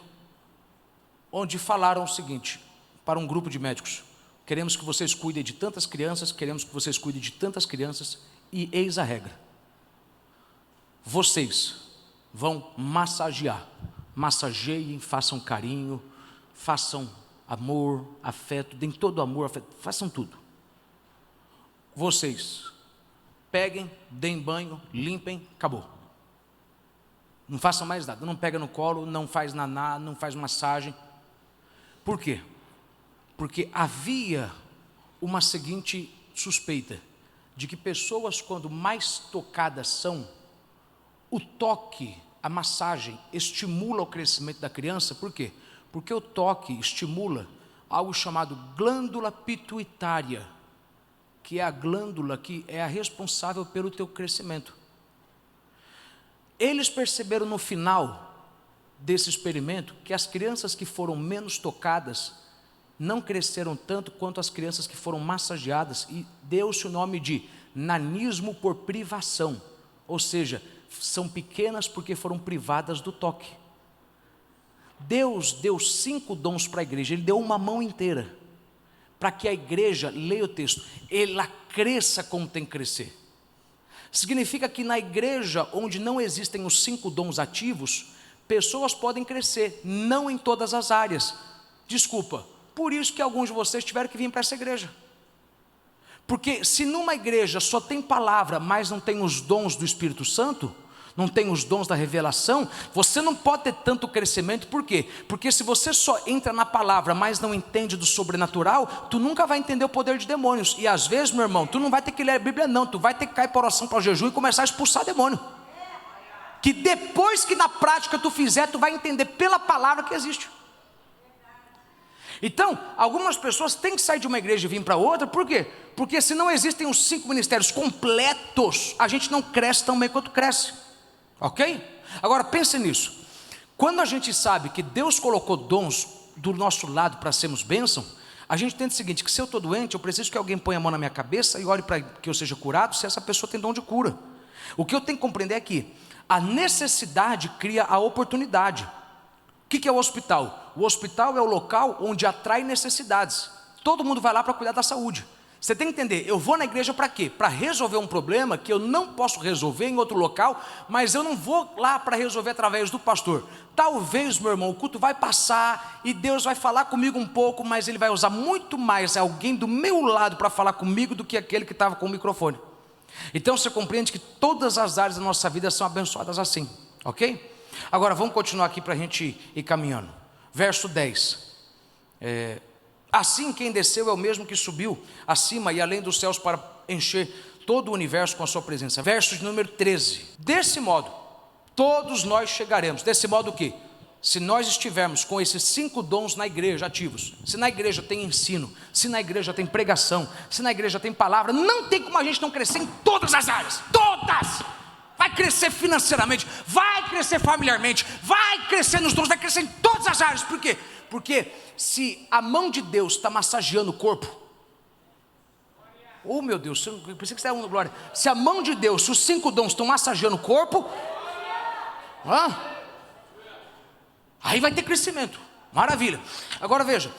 onde falaram o seguinte para um grupo de médicos: queremos que vocês cuidem de tantas crianças, queremos que vocês cuidem de tantas crianças, e eis a regra: vocês vão massageiem, façam carinho, façam amor, afeto, deem todo amor, afeto, façam tudo. Vocês peguem, deem banho, limpem, acabou. Não façam mais nada, não pega no colo, não faz naná, não faz massagem. Por quê? Porque havia uma seguinte suspeita, de que pessoas, quando mais tocadas são, o toque, a massagem estimula o crescimento da criança. Por quê? Porque o toque estimula algo chamado glândula pituitária, que é a glândula que é a responsável pelo teu crescimento. Eles perceberam no final desse experimento que as crianças que foram menos tocadas não cresceram tanto quanto as crianças que foram massageadas, e deu-se o nome de nanismo por privação, ou seja, são pequenas porque foram privadas do toque. Deus deu 5 dons para a igreja, Ele deu uma mão inteira, para que a igreja, leia o texto, ela cresça como tem que crescer. Significa que na igreja onde não existem os 5 dons ativos, pessoas podem crescer, não em todas as áreas. Desculpa, por isso que alguns de vocês tiveram que vir para essa igreja. Porque se numa igreja só tem palavra, mas não tem os dons do Espírito Santo, não tem os dons da revelação, você não pode ter tanto crescimento. Por quê? Porque se você só entra na palavra, mas não entende do sobrenatural, tu nunca vai entender o poder de demônios. E às vezes, meu irmão, tu não vai ter que ler a Bíblia não, tu vai ter que cair para oração, para o jejum e começar a expulsar demônio. Que depois que na prática tu fizer, tu vai entender pela palavra que existe. Então, algumas pessoas têm que sair de uma igreja e vir para outra. Por quê? Porque se não existem os 5 ministérios completos, a gente não cresce tão bem quanto cresce. Ok? Agora pense nisso. Quando a gente sabe que Deus colocou dons do nosso lado para sermos bênção, A gente entende o seguinte, que se eu estou doente, eu preciso que alguém ponha a mão na minha cabeça e ore para que eu seja curado, se essa pessoa tem dom de cura. O que eu tenho que compreender é que a necessidade cria a oportunidade. O que é o hospital? O hospital é o local onde atrai necessidades. Todo mundo vai lá para cuidar da saúde. Você tem que entender, eu vou na igreja para quê? Para resolver um problema que eu não posso resolver em outro local, mas eu não vou lá para resolver através do pastor. Talvez, meu irmão, o culto vai passar e Deus vai falar comigo um pouco, mas Ele vai usar muito mais alguém do meu lado para falar comigo do que aquele que estava com o microfone. Então você compreende que todas as áreas da nossa vida são abençoadas assim, ok? Agora vamos continuar aqui para a gente ir caminhando. Verso 10. Assim quem desceu é o mesmo que subiu acima e além dos céus para encher todo o universo com a sua presença. Verso de número 13. Desse modo, todos nós chegaremos. Desse modo o quê? Se nós estivermos com esses 5 dons na igreja ativos, se na igreja tem ensino, se na igreja tem pregação, se na igreja tem palavra, não tem como a gente não crescer em todas as áreas, todas! Vai crescer financeiramente, vai crescer familiarmente, vai crescer nos dons, vai crescer em todas as áreas. Por quê? Porque se a mão de Deus está massageando o corpo, oh meu Deus, eu pensei que você estava dando glória. Se a mão de Deus, se os 5 dons estão massageando o corpo, aí vai ter crescimento, maravilha. Agora veja,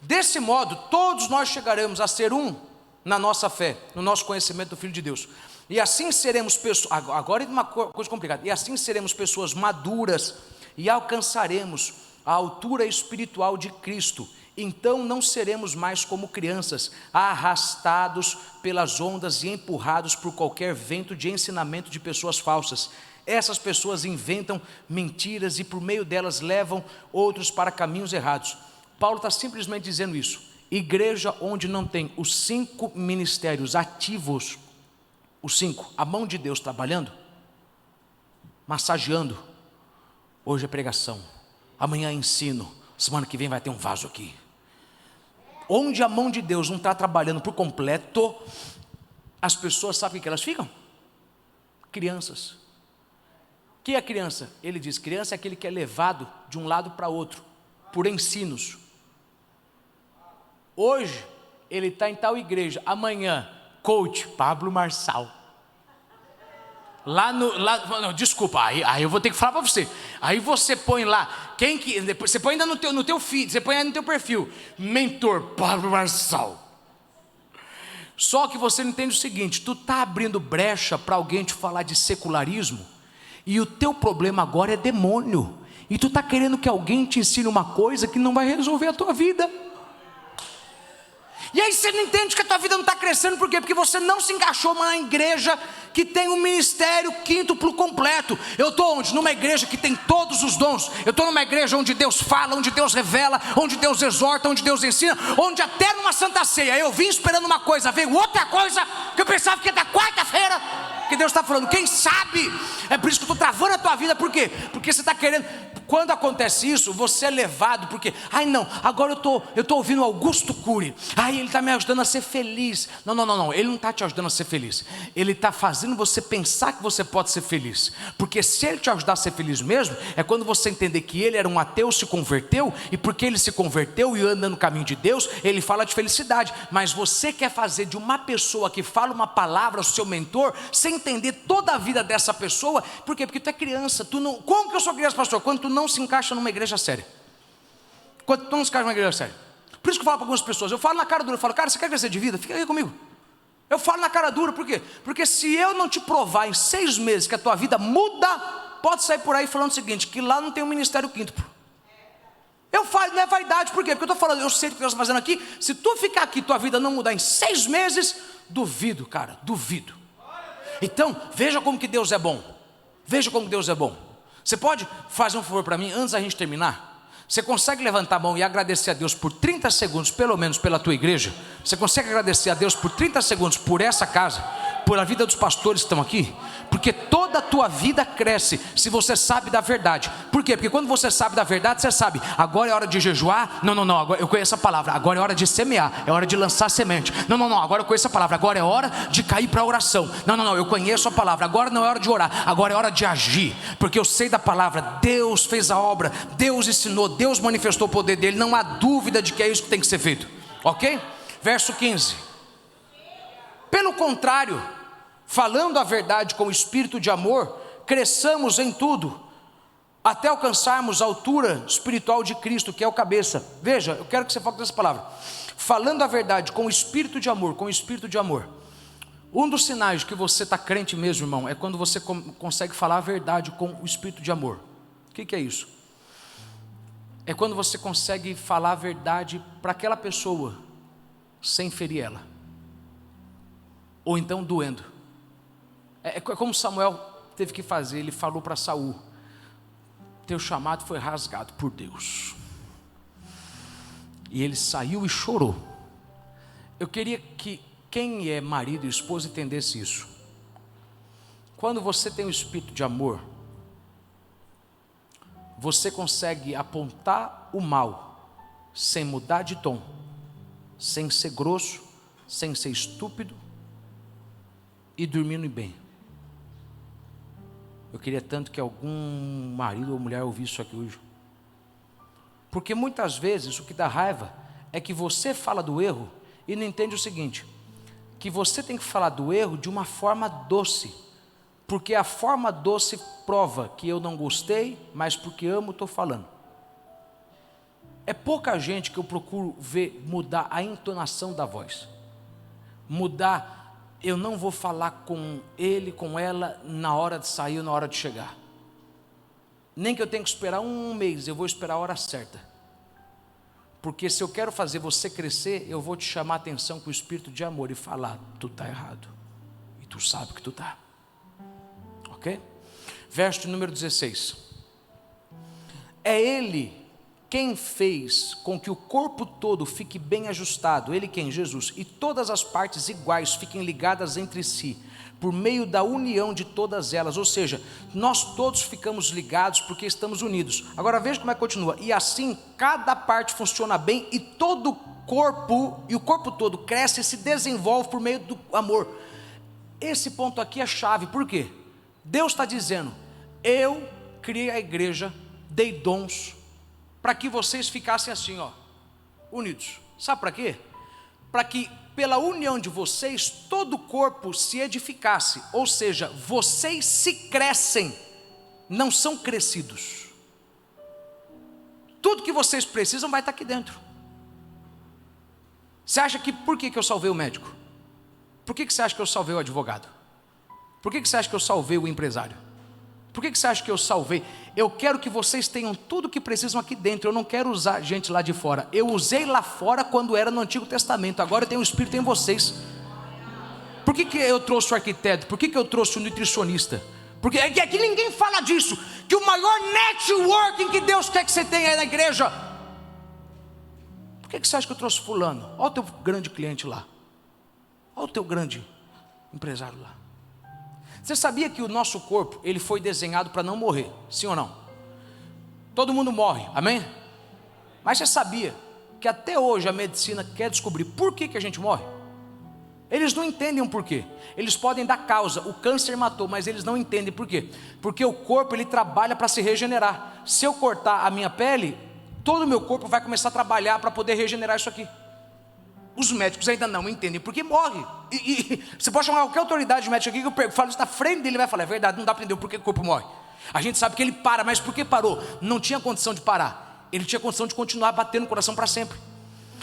desse modo todos nós chegaremos a ser um na nossa fé, no nosso conhecimento do Filho de Deus. E assim seremos pessoas, agora é uma coisa complicada, e assim seremos pessoas maduras e alcançaremos a altura espiritual de Cristo. Então não seremos mais como crianças, arrastados pelas ondas e empurrados por qualquer vento de ensinamento de pessoas falsas. Essas pessoas inventam mentiras e por meio delas levam outros para caminhos errados. Paulo está simplesmente dizendo isso. Igreja onde não tem os 5 ministérios ativos, os 5, a mão de Deus trabalhando, massageando. Hoje é pregação, amanhã é ensino, semana que vem vai ter um vaso aqui. Onde a mão de Deus não está trabalhando por completo, as pessoas sabem o que elas ficam? Crianças. O que é criança? Ele diz, criança é aquele que é levado de um lado para outro, por ensinos. Hoje, ele está em tal igreja, amanhã, coach Pablo Marçal. Não, desculpa, aí eu vou ter que falar para você. Aí você põe lá, depois você põe ainda no teu feed, você põe aí no teu perfil, mentor Pablo Marçal. Só que você não entende o seguinte, tu está abrindo brecha para alguém te falar de secularismo, e o teu problema agora é demônio, e tu está querendo que alguém te ensine uma coisa que não vai resolver a tua vida. E aí você não entende que a tua vida não está crescendo, por quê? Porque você não se encaixou na igreja que tem um ministério quíntuplo completo. Eu estou onde? Numa igreja que tem todos os dons. Eu estou numa igreja onde Deus fala, onde Deus revela, onde Deus exorta, onde Deus ensina, onde até numa Santa Ceia eu vim esperando uma coisa, veio outra coisa que eu pensava que ia da quarta-feira, que Deus está falando, quem sabe? É por isso que eu estou travando a tua vida, por quê? Porque você está querendo. Quando acontece isso, você é levado, porque, não, agora eu estou ouvindo Augusto Cury, ele está me ajudando a ser feliz. Não, ele não está te ajudando a ser feliz, ele está fazendo você pensar que você pode ser feliz, porque se ele te ajudar a ser feliz mesmo, é quando você entender que ele era um ateu, se converteu, e porque ele se converteu e anda no caminho de Deus, ele fala de felicidade, mas você quer fazer de uma pessoa que fala uma palavra, o seu mentor, sem entender toda a vida dessa pessoa. Por quê? Porque tu é criança, como que eu sou criança, pastor? Quando tu não se encaixa numa igreja séria. Quando tu não se encaixa numa igreja séria. Por isso que eu falo para algumas pessoas, eu falo na cara dura, eu falo, cara, você quer crescer de vida? Fica aí comigo. Eu falo na cara dura, por quê? Porque se eu não te provar em 6 meses que a tua vida muda, pode sair por aí falando o seguinte, que lá não tem um ministério quíntuplo. Eu falo, não é vaidade, por quê? Porque eu estou falando, eu sei o que Deus está fazendo aqui, se tu ficar aqui, tua vida não mudar em 6 meses, duvido, cara, duvido. Então, veja como que Deus é bom. Veja como Deus é bom. Você pode fazer um favor para mim, antes da gente terminar? Você consegue levantar a mão e agradecer a Deus por 30 segundos, pelo menos pela tua igreja? Você consegue agradecer a Deus por 30 segundos, por essa casa, por a vida dos pastores que estão aqui? Porque toda a tua vida cresce se você sabe da verdade. Por quê? Porque quando você sabe da verdade, você sabe, agora é hora de jejuar. Não, agora eu conheço a palavra. Agora é hora de semear, é hora de lançar semente. Não, agora eu conheço a palavra. Agora é hora de cair para a oração. Não, eu conheço a palavra. Agora não é hora de orar, agora é hora de agir. Porque eu sei da palavra, Deus fez a obra, Deus ensinou, Deus manifestou o poder dele. Não há dúvida de que é isso que tem que ser feito. Ok? Verso 15. Pelo contrário, falando a verdade com o espírito de amor, cresçamos em tudo, até alcançarmos a altura espiritual de Cristo, que é o cabeça. Veja, eu quero que você foque nessa palavra. Falando a verdade com o espírito de amor, com o espírito de amor. Um dos sinais de que você está crente mesmo, irmão, é quando você consegue falar a verdade com o espírito de amor. O que é isso? É quando você consegue falar a verdade para aquela pessoa, sem ferir ela, ou então doendo. É como Samuel teve que fazer. Ele falou para Saul: teu chamado foi rasgado por Deus. E ele saiu e chorou. Eu queria que quem é marido e esposa entendesse isso. Quando você tem o espírito de amor, você consegue apontar o mal sem mudar de tom, sem ser grosso, sem ser estúpido, e dormindo bem. Eu queria tanto que algum marido ou mulher ouvisse isso aqui hoje. Porque muitas vezes o que dá raiva é que você fala do erro e não entende o seguinte: que você tem que falar do erro de uma forma doce, porque a forma doce prova que eu não gostei, mas porque amo estou falando. É pouca gente que eu procuro ver mudar a entonação da voz, mudar. Eu não vou falar com ele, com ela, na hora de sair ou na hora de chegar. Nem que eu tenha que esperar um mês, eu vou esperar a hora certa. Porque se eu quero fazer você crescer, eu vou te chamar a atenção com o espírito de amor e falar: tu está errado, e tu sabe que tu está. Ok? Verso número 16. É Ele quem fez com que o corpo todo fique bem ajustado. Ele quem? Jesus. E todas as partes iguais fiquem ligadas entre si, por meio da união de todas elas. Ou seja, nós todos ficamos ligados porque estamos unidos. Agora veja como é que continua. E assim cada parte funciona bem, e todo o corpo, e o corpo todo cresce e se desenvolve por meio do amor. Esse ponto aqui é chave. Por quê? Deus está dizendo: eu criei a igreja, dei dons para que vocês ficassem assim, ó, unidos. Sabe para quê? Para que pela união de vocês todo o corpo se edificasse. Ou seja, vocês se crescem, não são crescidos. Tudo que vocês precisam vai estar aqui dentro. Você acha que, por que eu salvei o médico? Por que você acha que eu salvei o advogado? Por que você acha que eu salvei o empresário? Por que você acha que eu salvei? Eu quero que vocês tenham tudo o que precisam aqui dentro. Eu não quero usar gente lá de fora. Eu usei lá fora quando era no Antigo Testamento. Agora eu tenho o Espírito em vocês. Por que eu trouxe o arquiteto? Por que eu trouxe o nutricionista? Porque aqui ninguém fala disso. Que o maior networking que Deus quer que você tenha é na igreja. Por que você acha que eu trouxe fulano? Olha o teu grande cliente lá. Olha o teu grande empresário lá. Você sabia que o nosso corpo, ele foi desenhado para não morrer? Sim ou não? Todo mundo morre, amém? Mas você sabia que até hoje a medicina quer descobrir por que a gente morre? Eles não entendem o porquê. Eles podem dar causa, o câncer matou, mas eles não entendem por quê. Porque o corpo, ele trabalha para se regenerar. Se eu cortar a minha pele, todo o meu corpo vai começar a trabalhar para poder regenerar isso aqui. Os médicos ainda não entendem porque morre. E você pode chamar qualquer autoridade médica aqui que eu falo isso na frente dele, ele vai falar: é verdade, não dá para entender por que o corpo morre. A gente sabe que ele para, mas por que parou? Não tinha condição de parar. Ele tinha condição de continuar batendo no coração para sempre.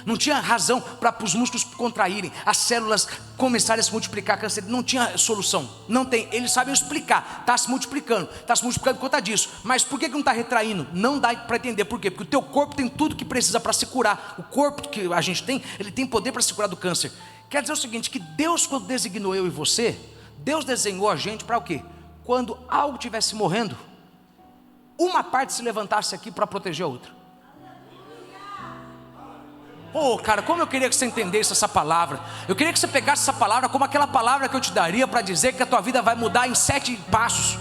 Não tinha razão para os músculos contraírem, as células começarem a se multiplicar, câncer. Não tinha solução, não tem. Eles sabem explicar, está se multiplicando por conta disso. Mas por que não está retraindo? Não dá para entender por quê. Porque o teu corpo tem tudo que precisa para se curar. O corpo que a gente tem, ele tem poder para se curar do câncer. Quer dizer o seguinte, que Deus, quando designou eu e você, Deus desenhou a gente para o quê? Quando algo estivesse morrendo, uma parte se levantasse aqui para proteger a outra. Oh, cara, como eu queria que você entendesse essa palavra. Eu queria que você pegasse essa palavra como aquela palavra que eu te daria para dizer que a tua vida vai mudar em 7 passos.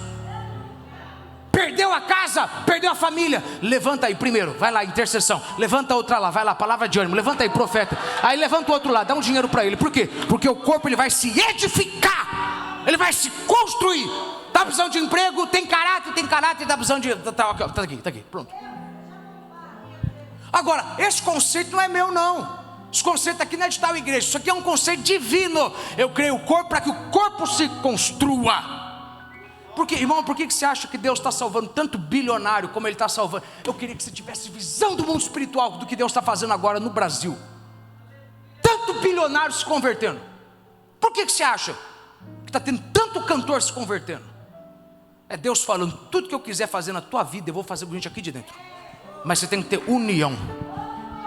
Perdeu a casa, perdeu a família, levanta aí primeiro, vai lá, intercessão. Levanta outra lá, vai lá, palavra de ânimo. Levanta aí, profeta. Aí levanta o outro lá, dá um dinheiro para ele. Por quê? Porque o corpo, ele vai se edificar, ele vai se construir. Está precisando de emprego, tem caráter, está precisando de... Tá aqui, pronto. Agora, esse conceito não é meu não. Esse conceito aqui não é de tal igreja, isso aqui é um conceito divino. Eu criei o corpo para que o corpo se construa. Porque, irmão, por que você acha que Deus está salvando tanto bilionário como Ele está salvando? Eu queria que você tivesse visão do mundo espiritual do que Deus está fazendo agora no Brasil. Tanto bilionário se convertendo. Por que você acha que está tendo tanto cantor se convertendo? É Deus falando, tudo que eu quiser fazer na tua vida, eu vou fazer com gente aqui de dentro. Mas você tem que ter união.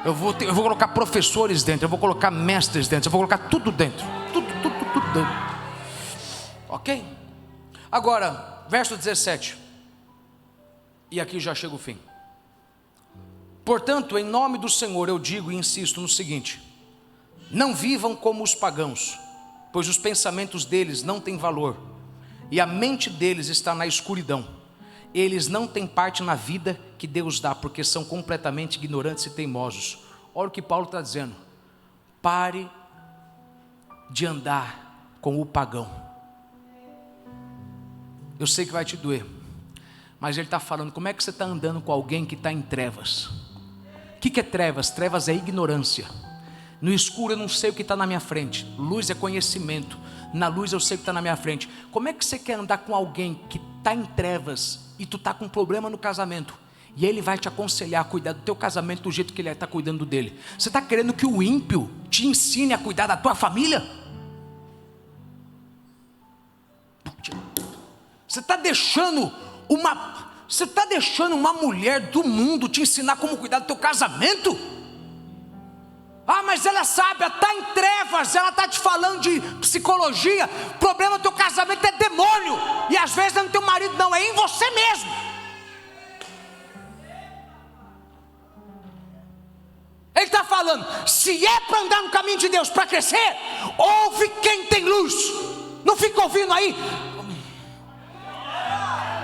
Eu vou colocar professores dentro, eu vou colocar mestres dentro, eu vou colocar tudo dentro. Tudo dentro. Ok? Agora, verso 17. E aqui já chega o fim. Portanto, em nome do Senhor eu digo e insisto no seguinte: não vivam como os pagãos, pois os pensamentos deles não têm valor, e a mente deles está na escuridão. Eles não têm parte na vida que Deus dá, porque são completamente ignorantes e teimosos. Olha o que Paulo está dizendo: pare de andar com o pagão. Eu sei que vai te doer, mas ele está falando, como é que você está andando com alguém que está em trevas? O que é trevas? Trevas é ignorância. No escuro eu não sei o que está na minha frente. Luz é conhecimento. Na luz eu sei o que está na minha frente. Como é que você quer andar com alguém que está em trevas e tu está com um problema no casamento, e ele vai te aconselhar a cuidar do teu casamento do jeito que ele está cuidando dele? Você está querendo que o ímpio te ensine a cuidar da tua família? Você está deixando uma mulher do mundo te ensinar como cuidar do teu casamento? Ah, mas ela sabe, ela está em trevas, ela está te falando de psicologia. O problema do teu casamento é demônio, e às vezes não é no teu marido não, é em você mesmo. Ele está falando, se é para andar no caminho de Deus, para crescer, ouve quem tem luz. Não fica ouvindo aí,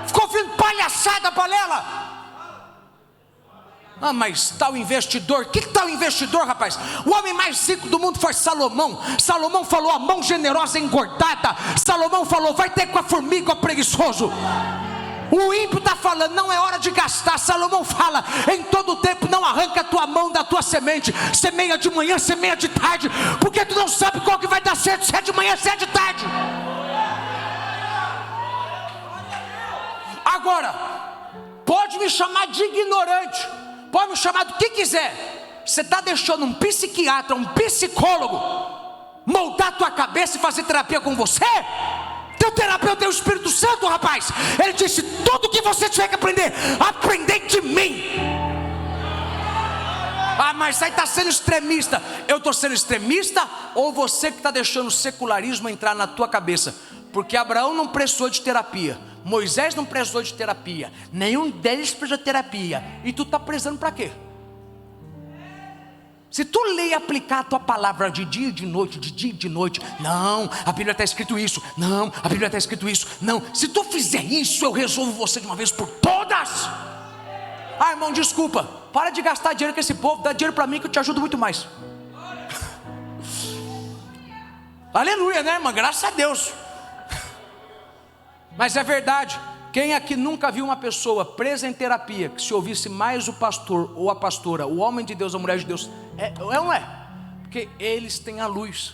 ficou ouvindo palhaçada, balela. Ah, mas tal investidor, que tal investidor, rapaz? O homem mais rico do mundo foi Salomão. Salomão falou, a mão generosa é engordada. Salomão falou, vai ter com a formiga, o preguiçoso. O ímpio está falando, não é hora de gastar. Salomão fala, em todo tempo não arranca a tua mão da tua semente. Semeia de manhã, semeia de tarde, porque tu não sabe qual que vai dar certo, se é de manhã, se é de tarde. Agora, pode me chamar de ignorante, pode me chamar do que quiser. Você está deixando um psiquiatra, um psicólogo moldar a tua cabeça e fazer terapia com você? Teu terapeuta é o Espírito Santo, rapaz. Ele disse, tudo que você tiver que aprender, aprender de mim. Ah, mas aí está sendo extremista. Eu estou sendo extremista, ou você que está deixando o secularismo entrar na tua cabeça? Porque Abraão não precisou de terapia, Moisés não precisou de terapia, nenhum deles precisou de terapia, e tu está precisando para quê? Se tu ler e aplicar a tua palavra de dia e de noite, não, a Bíblia está escrito isso, não, a Bíblia está escrito isso, não. Se tu fizer isso, eu resolvo você de uma vez por todas. Ah, irmão, desculpa, para de gastar dinheiro com esse povo, dá dinheiro para mim que eu te ajudo muito mais. Aleluia, né, irmã? Graças a Deus. Mas é verdade. Quem aqui nunca viu uma pessoa presa em terapia, que se ouvisse mais o pastor ou a pastora, o homem de Deus, a mulher de Deus, é ou não é? Porque eles têm a luz.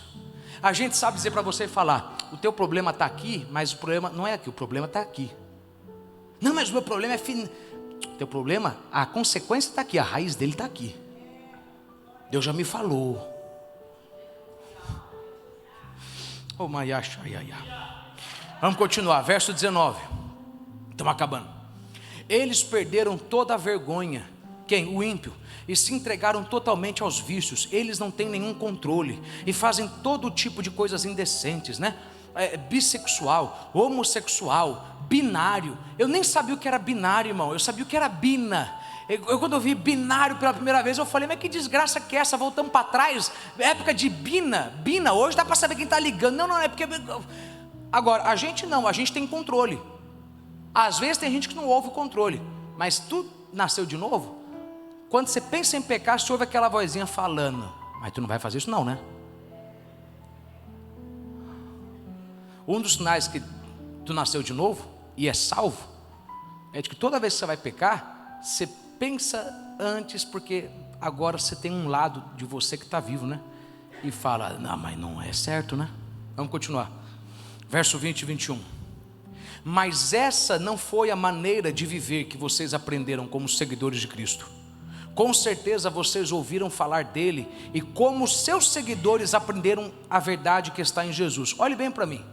A gente sabe dizer para você falar, o teu problema está aqui, mas o problema não é aqui, o problema está aqui. Não, mas o meu problema é o teu problema, a consequência está aqui, a raiz dele está aqui. Deus já me falou. Oh, maiacha, vamos continuar, verso 19. Estamos acabando. Eles perderam toda a vergonha. Quem? O ímpio. E se entregaram totalmente aos vícios. Eles não têm nenhum controle e fazem todo tipo de coisas indecentes, né? Bissexual, homossexual, binário. Eu nem sabia o que era binário, irmão. Eu sabia o que era bina. Quando eu vi binário pela primeira vez, eu falei, mas que desgraça que é essa? Voltamos para trás, época de bina. Hoje dá para saber quem está ligando. Não, é porque... Agora, a gente não, a gente tem controle. Às vezes tem gente que não ouve o controle, mas tu nasceu de novo. Quando você pensa em pecar, você ouve aquela vozinha falando, mas tu não vai fazer isso não, né? Um dos sinais que tu nasceu de novo e é salvo, é de que toda vez que você vai pecar, você pensa antes, porque agora você tem um lado de você que está vivo, né? E fala, não, mas não é certo, né? Vamos continuar. Verso 20 e 21. Mas essa não foi a maneira de viver que vocês aprenderam como seguidores de Cristo. Com certeza vocês ouviram falar dele e como seus seguidores aprenderam a verdade que está em Jesus. Olhe bem para mim,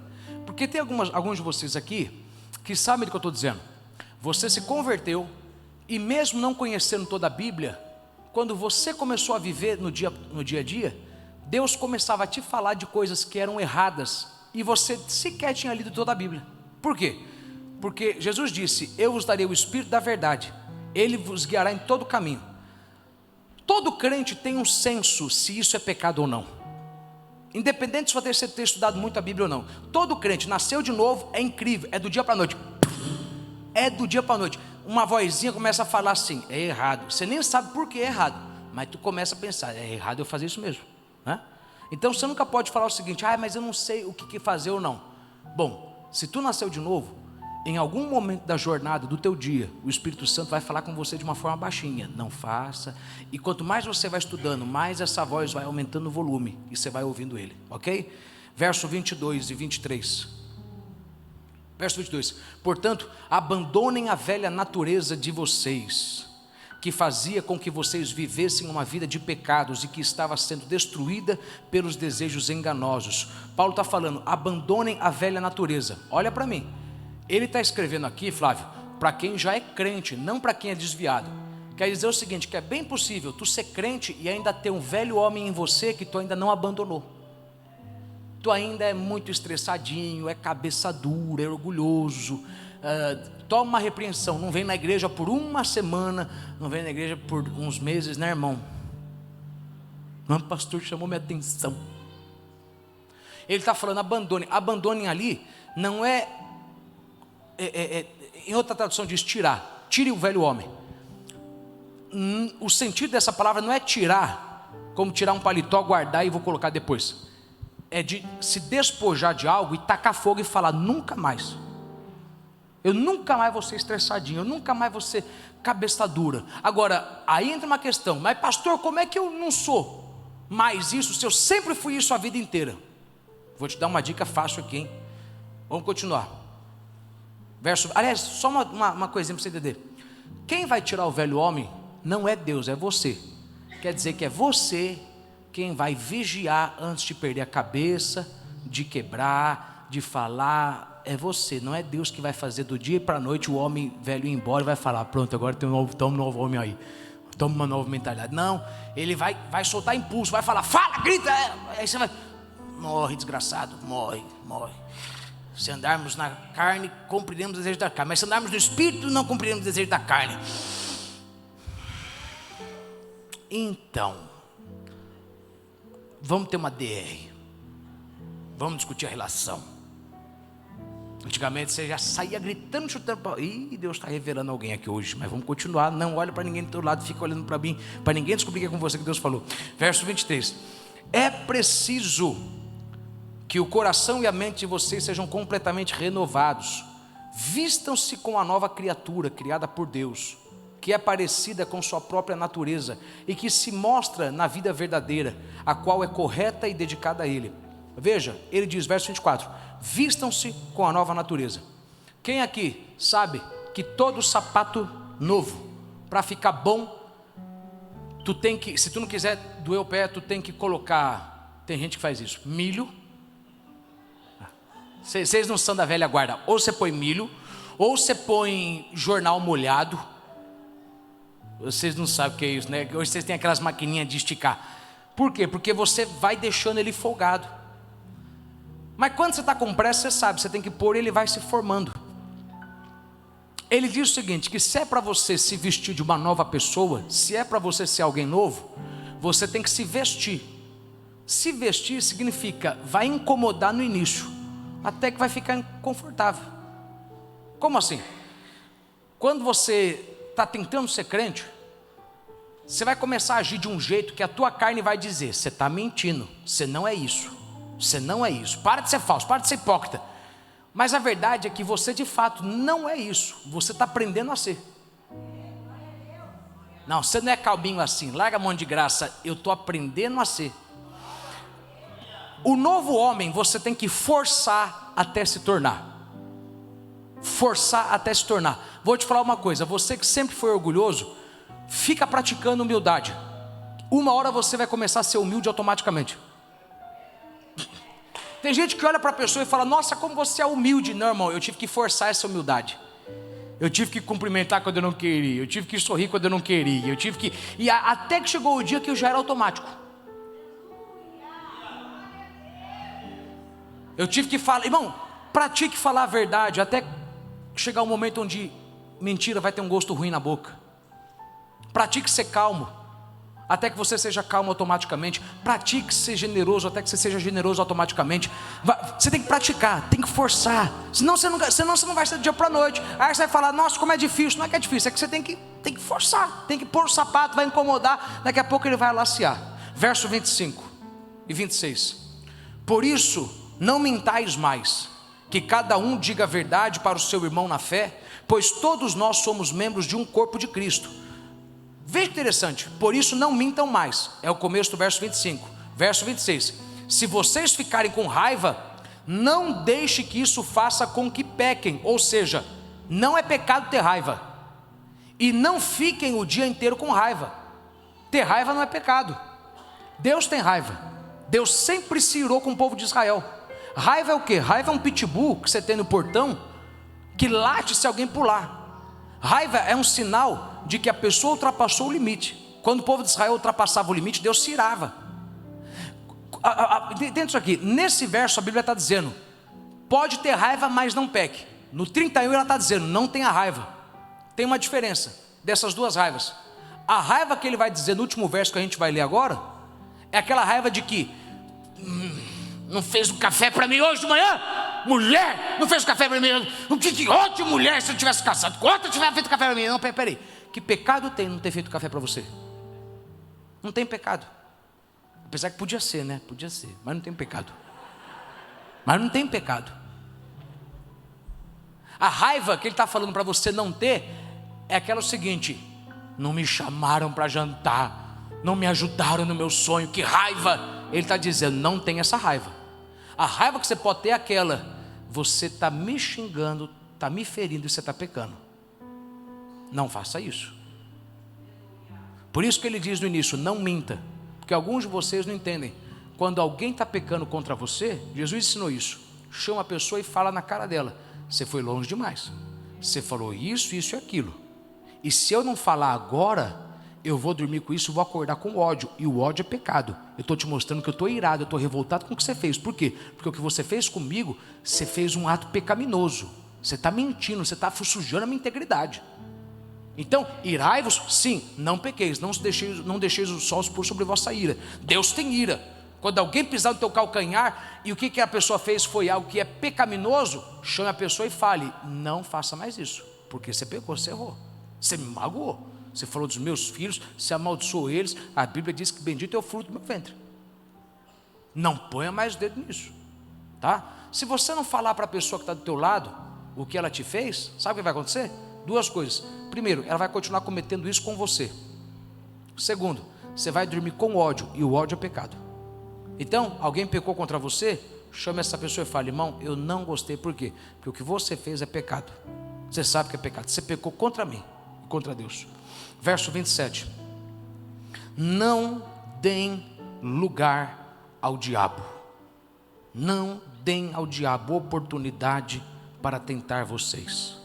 porque tem alguns de vocês aqui que sabem do que eu estou dizendo. Você se converteu e mesmo não conhecendo toda a Bíblia, quando você começou a viver no dia a dia, Deus começava a te falar de coisas que eram erradas e você sequer tinha lido toda a Bíblia. Por quê? Porque Jesus disse, eu vos darei o Espírito da verdade, ele vos guiará em todo o caminho. Todo crente tem um senso se isso é pecado ou não. Independente se você ter estudado muito a Bíblia ou não. Todo crente nasceu de novo, é incrível, é do dia para a noite. É do dia para a noite. Uma vozinha começa a falar assim, é errado. Você nem sabe por que é errado, mas tu começa a pensar, é errado eu fazer isso mesmo, né? Então você nunca pode falar o seguinte, mas eu não sei o que fazer ou não. Bom, se tu nasceu de novo, em algum momento da jornada do teu dia, o Espírito Santo vai falar com você de uma forma baixinha, não faça, e quanto mais você vai estudando, mais essa voz vai aumentando o volume, e você vai ouvindo ele, ok? Verso 22 e 23, verso 22, portanto, abandonem a velha natureza de vocês, que fazia com que vocês vivessem uma vida de pecados, e que estava sendo destruída pelos desejos enganosos. Paulo está falando, abandonem a velha natureza. Olha para mim, ele está escrevendo aqui, Flávio, para quem já é crente, não para quem é desviado. Quer dizer o seguinte, que é bem possível tu ser crente e ainda ter um velho homem em você que tu ainda não abandonou. Tu ainda é muito estressadinho, é cabeça dura, é orgulhoso, toma uma repreensão, não vem na igreja por uma semana, não vem na igreja por uns meses, né, irmão? Não, o pastor chamou minha atenção. Ele está falando, abandonem ali, não é... em outra tradução diz tirar, tire o velho homem. O sentido dessa palavra não é tirar, como tirar um paletó, guardar e vou colocar depois. É de se despojar de algo e tacar fogo e falar, nunca mais. Eu nunca mais vou ser estressadinho, eu nunca mais vou ser cabeça dura. Agora, aí entra uma questão, mas pastor, como é que eu não sou mais isso, se eu sempre fui isso a vida inteira? Vou te dar uma dica fácil aqui, hein? Vamos continuar. Aliás, só uma coisinha para você entender. Quem vai tirar o velho homem não é Deus, é você. Quer dizer que é você quem vai vigiar antes de perder a cabeça, de quebrar, de falar. É você, não é Deus que vai fazer do dia para a noite o homem velho ir embora e vai falar, pronto, agora tem um novo homem aí, toma uma nova mentalidade. Não, ele vai soltar impulso, vai falar, fala, grita, aí você vai, morre desgraçado, morre. Se andarmos na carne, cumpriremos o desejo da carne, mas se andarmos no Espírito, não cumpriremos o desejo da carne. Então, vamos ter uma DR, vamos discutir a relação. Antigamente você já saía gritando, chutando, Deus está revelando alguém aqui hoje, mas vamos continuar, não olha para ninguém do teu lado, fica olhando para mim, para ninguém descobrir que é com você que Deus falou. Verso 23, é preciso que o coração e a mente de vocês sejam completamente renovados, vistam-se com a nova criatura, criada por Deus, que é parecida com sua própria natureza, e que se mostra na vida verdadeira, a qual é correta e dedicada a Ele. Veja, ele diz, verso 24, vistam-se com a nova natureza. Quem aqui sabe que todo sapato novo, para ficar bom, tu tem que, se tu não quiser doer o pé, tu tem que colocar, tem gente que faz isso, milho. Vocês não são da velha guarda, ou você põe milho, ou você põe jornal molhado. Vocês não sabem o que é isso, né? Hoje vocês têm aquelas maquininhas de esticar. Por quê? Porque você vai deixando ele folgado. Mas quando você está com pressa, você sabe, você tem que pôr, ele vai se formando. Ele diz o seguinte, que se é para você se vestir de uma nova pessoa, se é para você ser alguém novo, você tem que se vestir. Se vestir significa, vai incomodar no início, até que vai ficar confortável. Como assim? Quando você está tentando ser crente, você vai começar a agir de um jeito que a tua carne vai dizer, você está mentindo, você não é isso. Você não é isso, para de ser falso, para de ser hipócrita. Mas a verdade é que você de fato não é isso, você está aprendendo a ser. Não, você não é calminho assim, larga a mão de graça. Eu estou aprendendo a ser. O novo homem você tem que forçar até se tornar. Forçar até se tornar. Vou te falar uma coisa, você que sempre foi orgulhoso, fica praticando humildade. Uma hora você vai começar a ser humilde automaticamente. Tem gente que olha para a pessoa e fala: nossa, como você é humilde. Não, irmão, eu tive que forçar essa humildade. Eu tive que cumprimentar quando eu não queria, eu tive que sorrir quando eu não queria, eu tive que... E até que chegou o dia que eu já era automático. Eu tive que falar, irmão, pratique falar a verdade, até chegar um momento onde mentira vai ter um gosto ruim na boca. Pratique ser calmo, até que você seja calmo automaticamente. Pratique ser generoso, até que você seja generoso automaticamente. Você tem que praticar, tem que forçar. Senão você não vai ser do dia para a noite. Aí você vai falar: nossa, como é difícil. Não é que é difícil, é que você tem que forçar. Tem que pôr o sapato, vai incomodar. Daqui a pouco ele vai alaciar. Verso 25 e 26. Por isso, não mintais mais, que cada um diga a verdade para o seu irmão na fé, pois todos nós somos membros de um corpo de Cristo. Veja que interessante, por isso não mintam mais. É o começo do verso 25. Verso 26. Se vocês ficarem com raiva, não deixe que isso faça com que pequem. Ou seja, não é pecado ter raiva. E não fiquem o dia inteiro com raiva. Ter raiva não é pecado. Deus tem raiva. Deus sempre se irou com o povo de Israel. Raiva é o quê? Raiva é um pitbull que você tem no portão, que late se alguém pular. Raiva é um sinal de que a pessoa ultrapassou o limite. Quando o povo de Israel ultrapassava o limite, Deus se irava. Dentro disso aqui, nesse verso a Bíblia está dizendo: pode ter raiva, mas não peque. No 31 ela está dizendo: não tenha raiva. Tem uma diferença dessas duas raivas. A raiva que ele vai dizer no último verso que a gente vai ler agora, é aquela raiva de que não fez um café para mim hoje de manhã. Mulher, não fez um café para mim. Que ótima mulher, se eu tivesse casado com outra, tivesse feito café para mim. Não, peraí. Que pecado tem não ter feito café para você? Não tem pecado. Apesar que podia ser, né? Podia ser, mas não tem pecado. Mas não tem pecado. A raiva que ele está falando para você não ter é aquela seguinte: não me chamaram para jantar, não me ajudaram no meu sonho. Que raiva! Ele está dizendo: não tem essa raiva. A raiva que você pode ter é aquela: você está me xingando, está me ferindo e você está pecando. Não faça isso. Por isso que ele diz no início: não minta. Porque alguns de vocês não entendem. Quando alguém está pecando contra você, Jesus ensinou isso: chama a pessoa e fala na cara dela: você foi longe demais, você falou isso, isso e aquilo, e se eu não falar agora, eu vou dormir com isso, vou acordar com ódio, e o ódio é pecado. Eu estou te mostrando que eu estou irado, eu estou revoltado com o que você fez. Por quê? Porque o que você fez comigo, você fez um ato pecaminoso, você está mentindo, você está sujando a minha integridade. Então, irai-vos, sim, não pequeis, não deixeis o sol se pôr sobre vossa ira. Deus tem ira. Quando alguém pisar no teu calcanhar, e o que a pessoa fez foi algo que é pecaminoso, chame a pessoa e fale: não faça mais isso, porque você pecou, você errou, você me magoou, você falou dos meus filhos, você amaldiçoou eles. A Bíblia diz que bendito é o fruto do meu ventre. Não ponha mais o dedo nisso, tá? Se você não falar para a pessoa que está do teu lado o que ela te fez, sabe o que vai acontecer? Duas coisas. Primeiro, ela vai continuar cometendo isso com você. Segundo, você vai dormir com ódio, e o ódio é pecado. Então, alguém pecou contra você, chame essa pessoa e fale: irmão, eu não gostei. Por quê? Porque o que você fez é pecado. Você sabe que é pecado, você pecou contra mim e contra Deus. Verso 27. Não deem lugar ao diabo. Não deem ao diabo oportunidade para tentar vocês.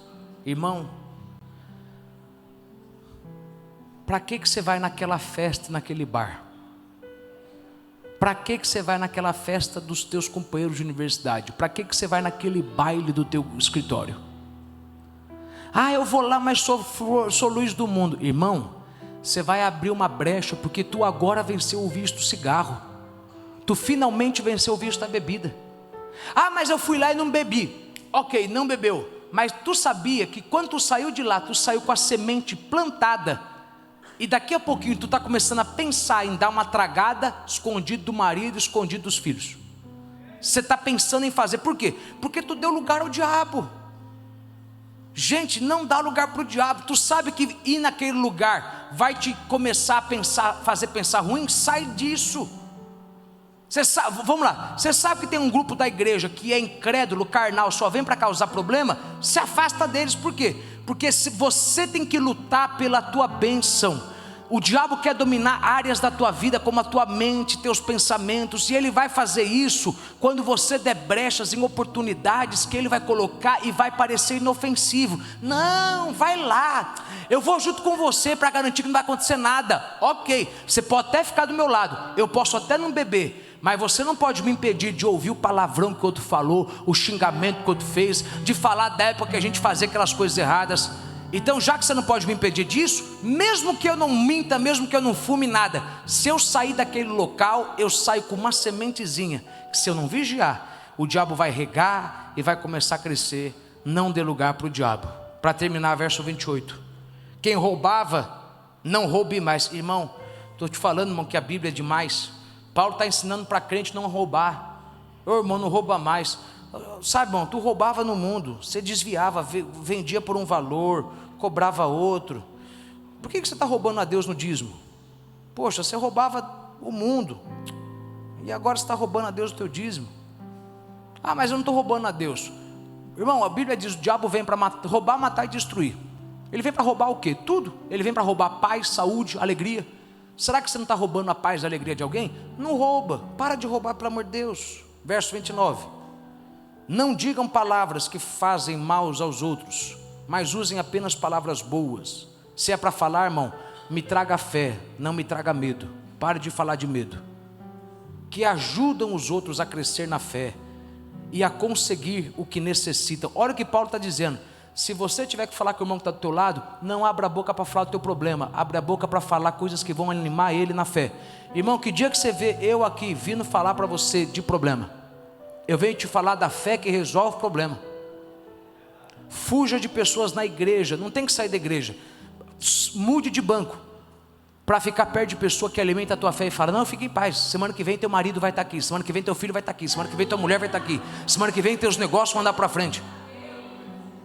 Irmão, para que você vai naquela festa, naquele bar? Para que você vai naquela festa dos teus companheiros de universidade? Para que você vai naquele baile do teu escritório? Ah, eu vou lá, mas sou luz do mundo. Irmão, você vai abrir uma brecha, porque tu agora venceu o vício do cigarro. Tu finalmente venceu o vício da bebida. Ah, mas eu fui lá e não bebi. Ok, não bebeu. Mas tu sabia que quando tu saiu de lá, tu saiu com a semente plantada. E daqui a pouquinho tu está começando a pensar em dar uma tragada, escondido do marido, escondido dos filhos. Você está pensando em fazer. Por quê? Porque tu deu lugar ao diabo. Gente, não dá lugar para o diabo. Tu sabe que ir naquele lugar vai te começar a pensar, fazer pensar ruim? Sai disso. Você sabe, vamos lá, você sabe que tem um grupo da igreja que é incrédulo, carnal, só vem para causar problema? Se afasta deles. Por quê? Porque se você tem que lutar pela tua bênção. O diabo quer dominar áreas da tua vida, como a tua mente, teus pensamentos, e ele vai fazer isso quando você der brechas em oportunidades que ele vai colocar e vai parecer inofensivo. Não, vai lá, eu vou junto com você para garantir que não vai acontecer nada. Ok, você pode até ficar do meu lado, eu posso até não beber, mas você não pode me impedir de ouvir o palavrão que o outro falou, o xingamento que o outro fez, de falar da época que a gente fazia aquelas coisas erradas. Então, já que você não pode me impedir disso, mesmo que eu não minta, mesmo que eu não fume nada, se eu sair daquele local, eu saio com uma sementezinha, que se eu não vigiar, o diabo vai regar e vai começar a crescer. Não dê lugar para o diabo. Para terminar, verso 28, quem roubava, não roube mais. Irmão, estou te falando, irmão, que a Bíblia é demais. Paulo está ensinando para crente não roubar. Ô irmão, não rouba mais. Sabe, irmão, tu roubava no mundo, você desviava, vendia por um valor, cobrava outro. Por que você está roubando a Deus no dízimo? Poxa, você roubava o mundo, e agora você está roubando a Deus o teu dízimo. Ah, mas eu não estou roubando a Deus. Irmão, a Bíblia diz: o diabo vem para roubar, matar e destruir. Ele vem para roubar o quê? Tudo. Ele vem para roubar paz, saúde, alegria. Será que você não está roubando a paz e a alegria de alguém? Não rouba, para de roubar, pelo amor de Deus. Verso 29, não digam palavras que fazem mal aos outros, mas usem apenas palavras boas. Se é para falar, irmão, me traga fé, não me traga medo. Pare de falar de medo. Que ajudam os outros a crescer na fé e a conseguir o que necessitam. Olha o que Paulo está dizendo: se você tiver que falar com o irmão que está do teu lado, não abra a boca para falar do teu problema, abre a boca para falar coisas que vão animar ele na fé. Irmão, que dia que você vê eu aqui vindo falar para você de problema? Eu venho te falar da fé que resolve o problema. Fuja de pessoas na igreja, não tem que sair da igreja. Mude de banco, para ficar perto de pessoa que alimenta a tua fé e fala: não, fique em paz, semana que vem teu marido vai estar aqui, semana que vem teu filho vai estar aqui, semana que vem tua mulher vai estar aqui, semana que vem teus negócios vão andar para frente.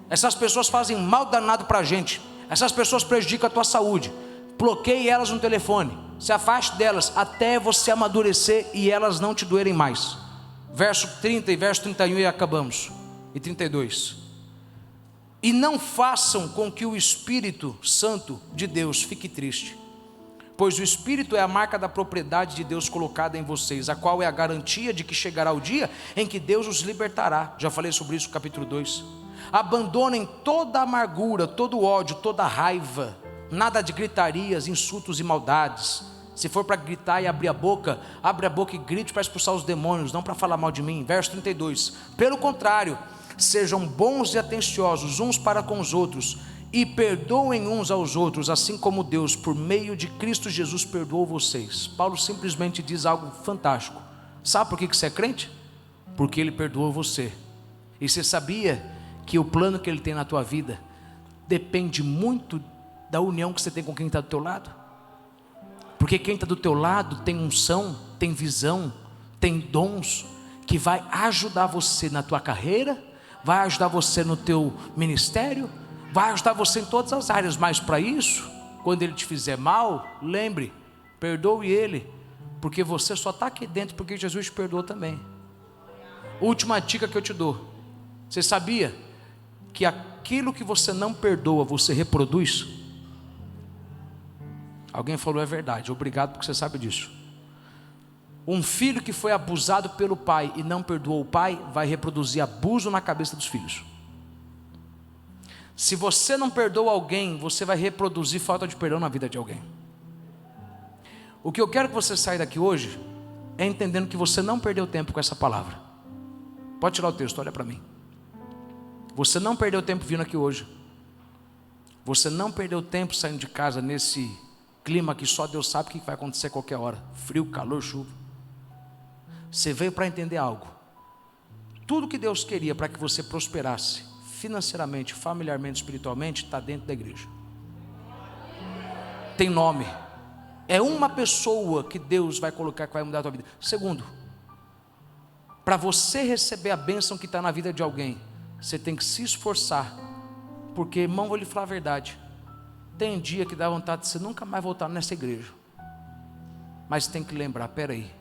Essas pessoas fazem mal danado para a gente. Essas pessoas prejudicam a tua saúde. Bloqueie elas no telefone, se afaste delas até você amadurecer e elas não te doerem mais. Verso 30 e verso 31 e acabamos. E 32. E não façam com que o Espírito Santo de Deus fique triste, pois o Espírito é a marca da propriedade de Deus colocada em vocês, a qual é a garantia de que chegará o dia em que Deus os libertará. Já falei sobre isso no capítulo 2. Abandonem toda amargura, todo ódio, toda raiva, nada de gritarias, insultos e maldades. Se for para gritar e abrir a boca, abre a boca e grite para expulsar os demônios, não para falar mal de mim. Verso 32, pelo contrário, sejam bons e atenciosos uns para com os outros, e perdoem uns aos outros, assim como Deus, por meio de Cristo Jesus, perdoou vocês. Paulo simplesmente diz algo fantástico. Sabe por que você é crente? Porque Ele perdoou você. E você sabia que o plano que Ele tem na tua vida depende muito da união que você tem com quem está do teu lado? Porque quem está do teu lado tem unção, tem visão, tem dons, que vai ajudar você na tua carreira, vai ajudar você no teu ministério, vai ajudar você em todas as áreas. Mas para isso, quando ele te fizer mal, lembre, perdoe ele, porque você só está aqui dentro porque Jesus te perdoou também. Última dica que eu te dou: você sabia que aquilo que você não perdoa, você reproduz? Alguém falou: é verdade, obrigado porque você sabe disso. Um filho que foi abusado pelo pai e não perdoou o pai, vai reproduzir abuso na cabeça dos filhos. Se você não perdoa alguém, você vai reproduzir falta de perdão na vida de alguém. O que eu quero que você saia daqui hoje é entendendo que você não perdeu tempo com essa palavra. Pode tirar o texto, olha para mim. Você não perdeu tempo vindo aqui hoje. Você não perdeu tempo saindo de casa nesse clima que só Deus sabe o que vai acontecer a qualquer hora. Frio, calor, chuva. Você veio para entender algo. Tudo que Deus queria para que você prosperasse financeiramente, familiarmente, espiritualmente, está dentro da igreja. Tem nome. É uma pessoa que Deus vai colocar que vai mudar a tua vida. Segundo, para você receber a bênção que está na vida de alguém, você tem que se esforçar Porque, irmão, vou lhe falar a verdade, tem dia que dá vontade de você nunca mais voltar nessa igreja, mas tem que lembrar, peraí,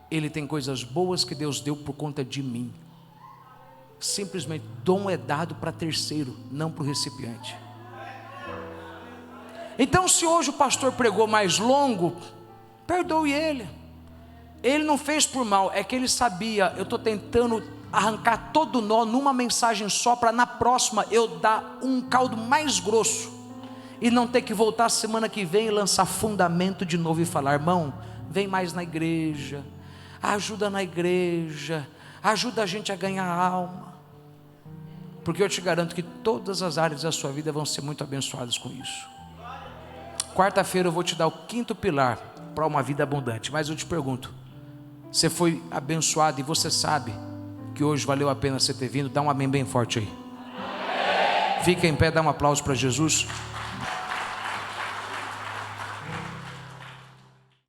ele tem coisas boas que Deus deu por conta de mim. Simplesmente, dom é dado para terceiro, não para o recipiente. Então, se hoje o pastor pregou mais longo, perdoe ele. Ele não fez por mal, é que ele sabia, eu estou tentando arrancar todo o nó numa mensagem só, para na próxima eu dar um caldo mais grosso, e não ter que voltar semana que vem e lançar fundamento de novo e falar, irmão, vem mais na igreja, ajuda na igreja, ajuda a gente a ganhar alma, porque eu te garanto que todas as áreas da sua vida vão ser muito abençoadas com isso. Quarta-feira eu vou te dar o 5º pilar para uma vida abundante, mas eu te pergunto, você foi abençoado e você sabe que hoje valeu a pena você ter vindo? Dá um amém bem forte aí. Fica em pé, dá um aplauso para Jesus.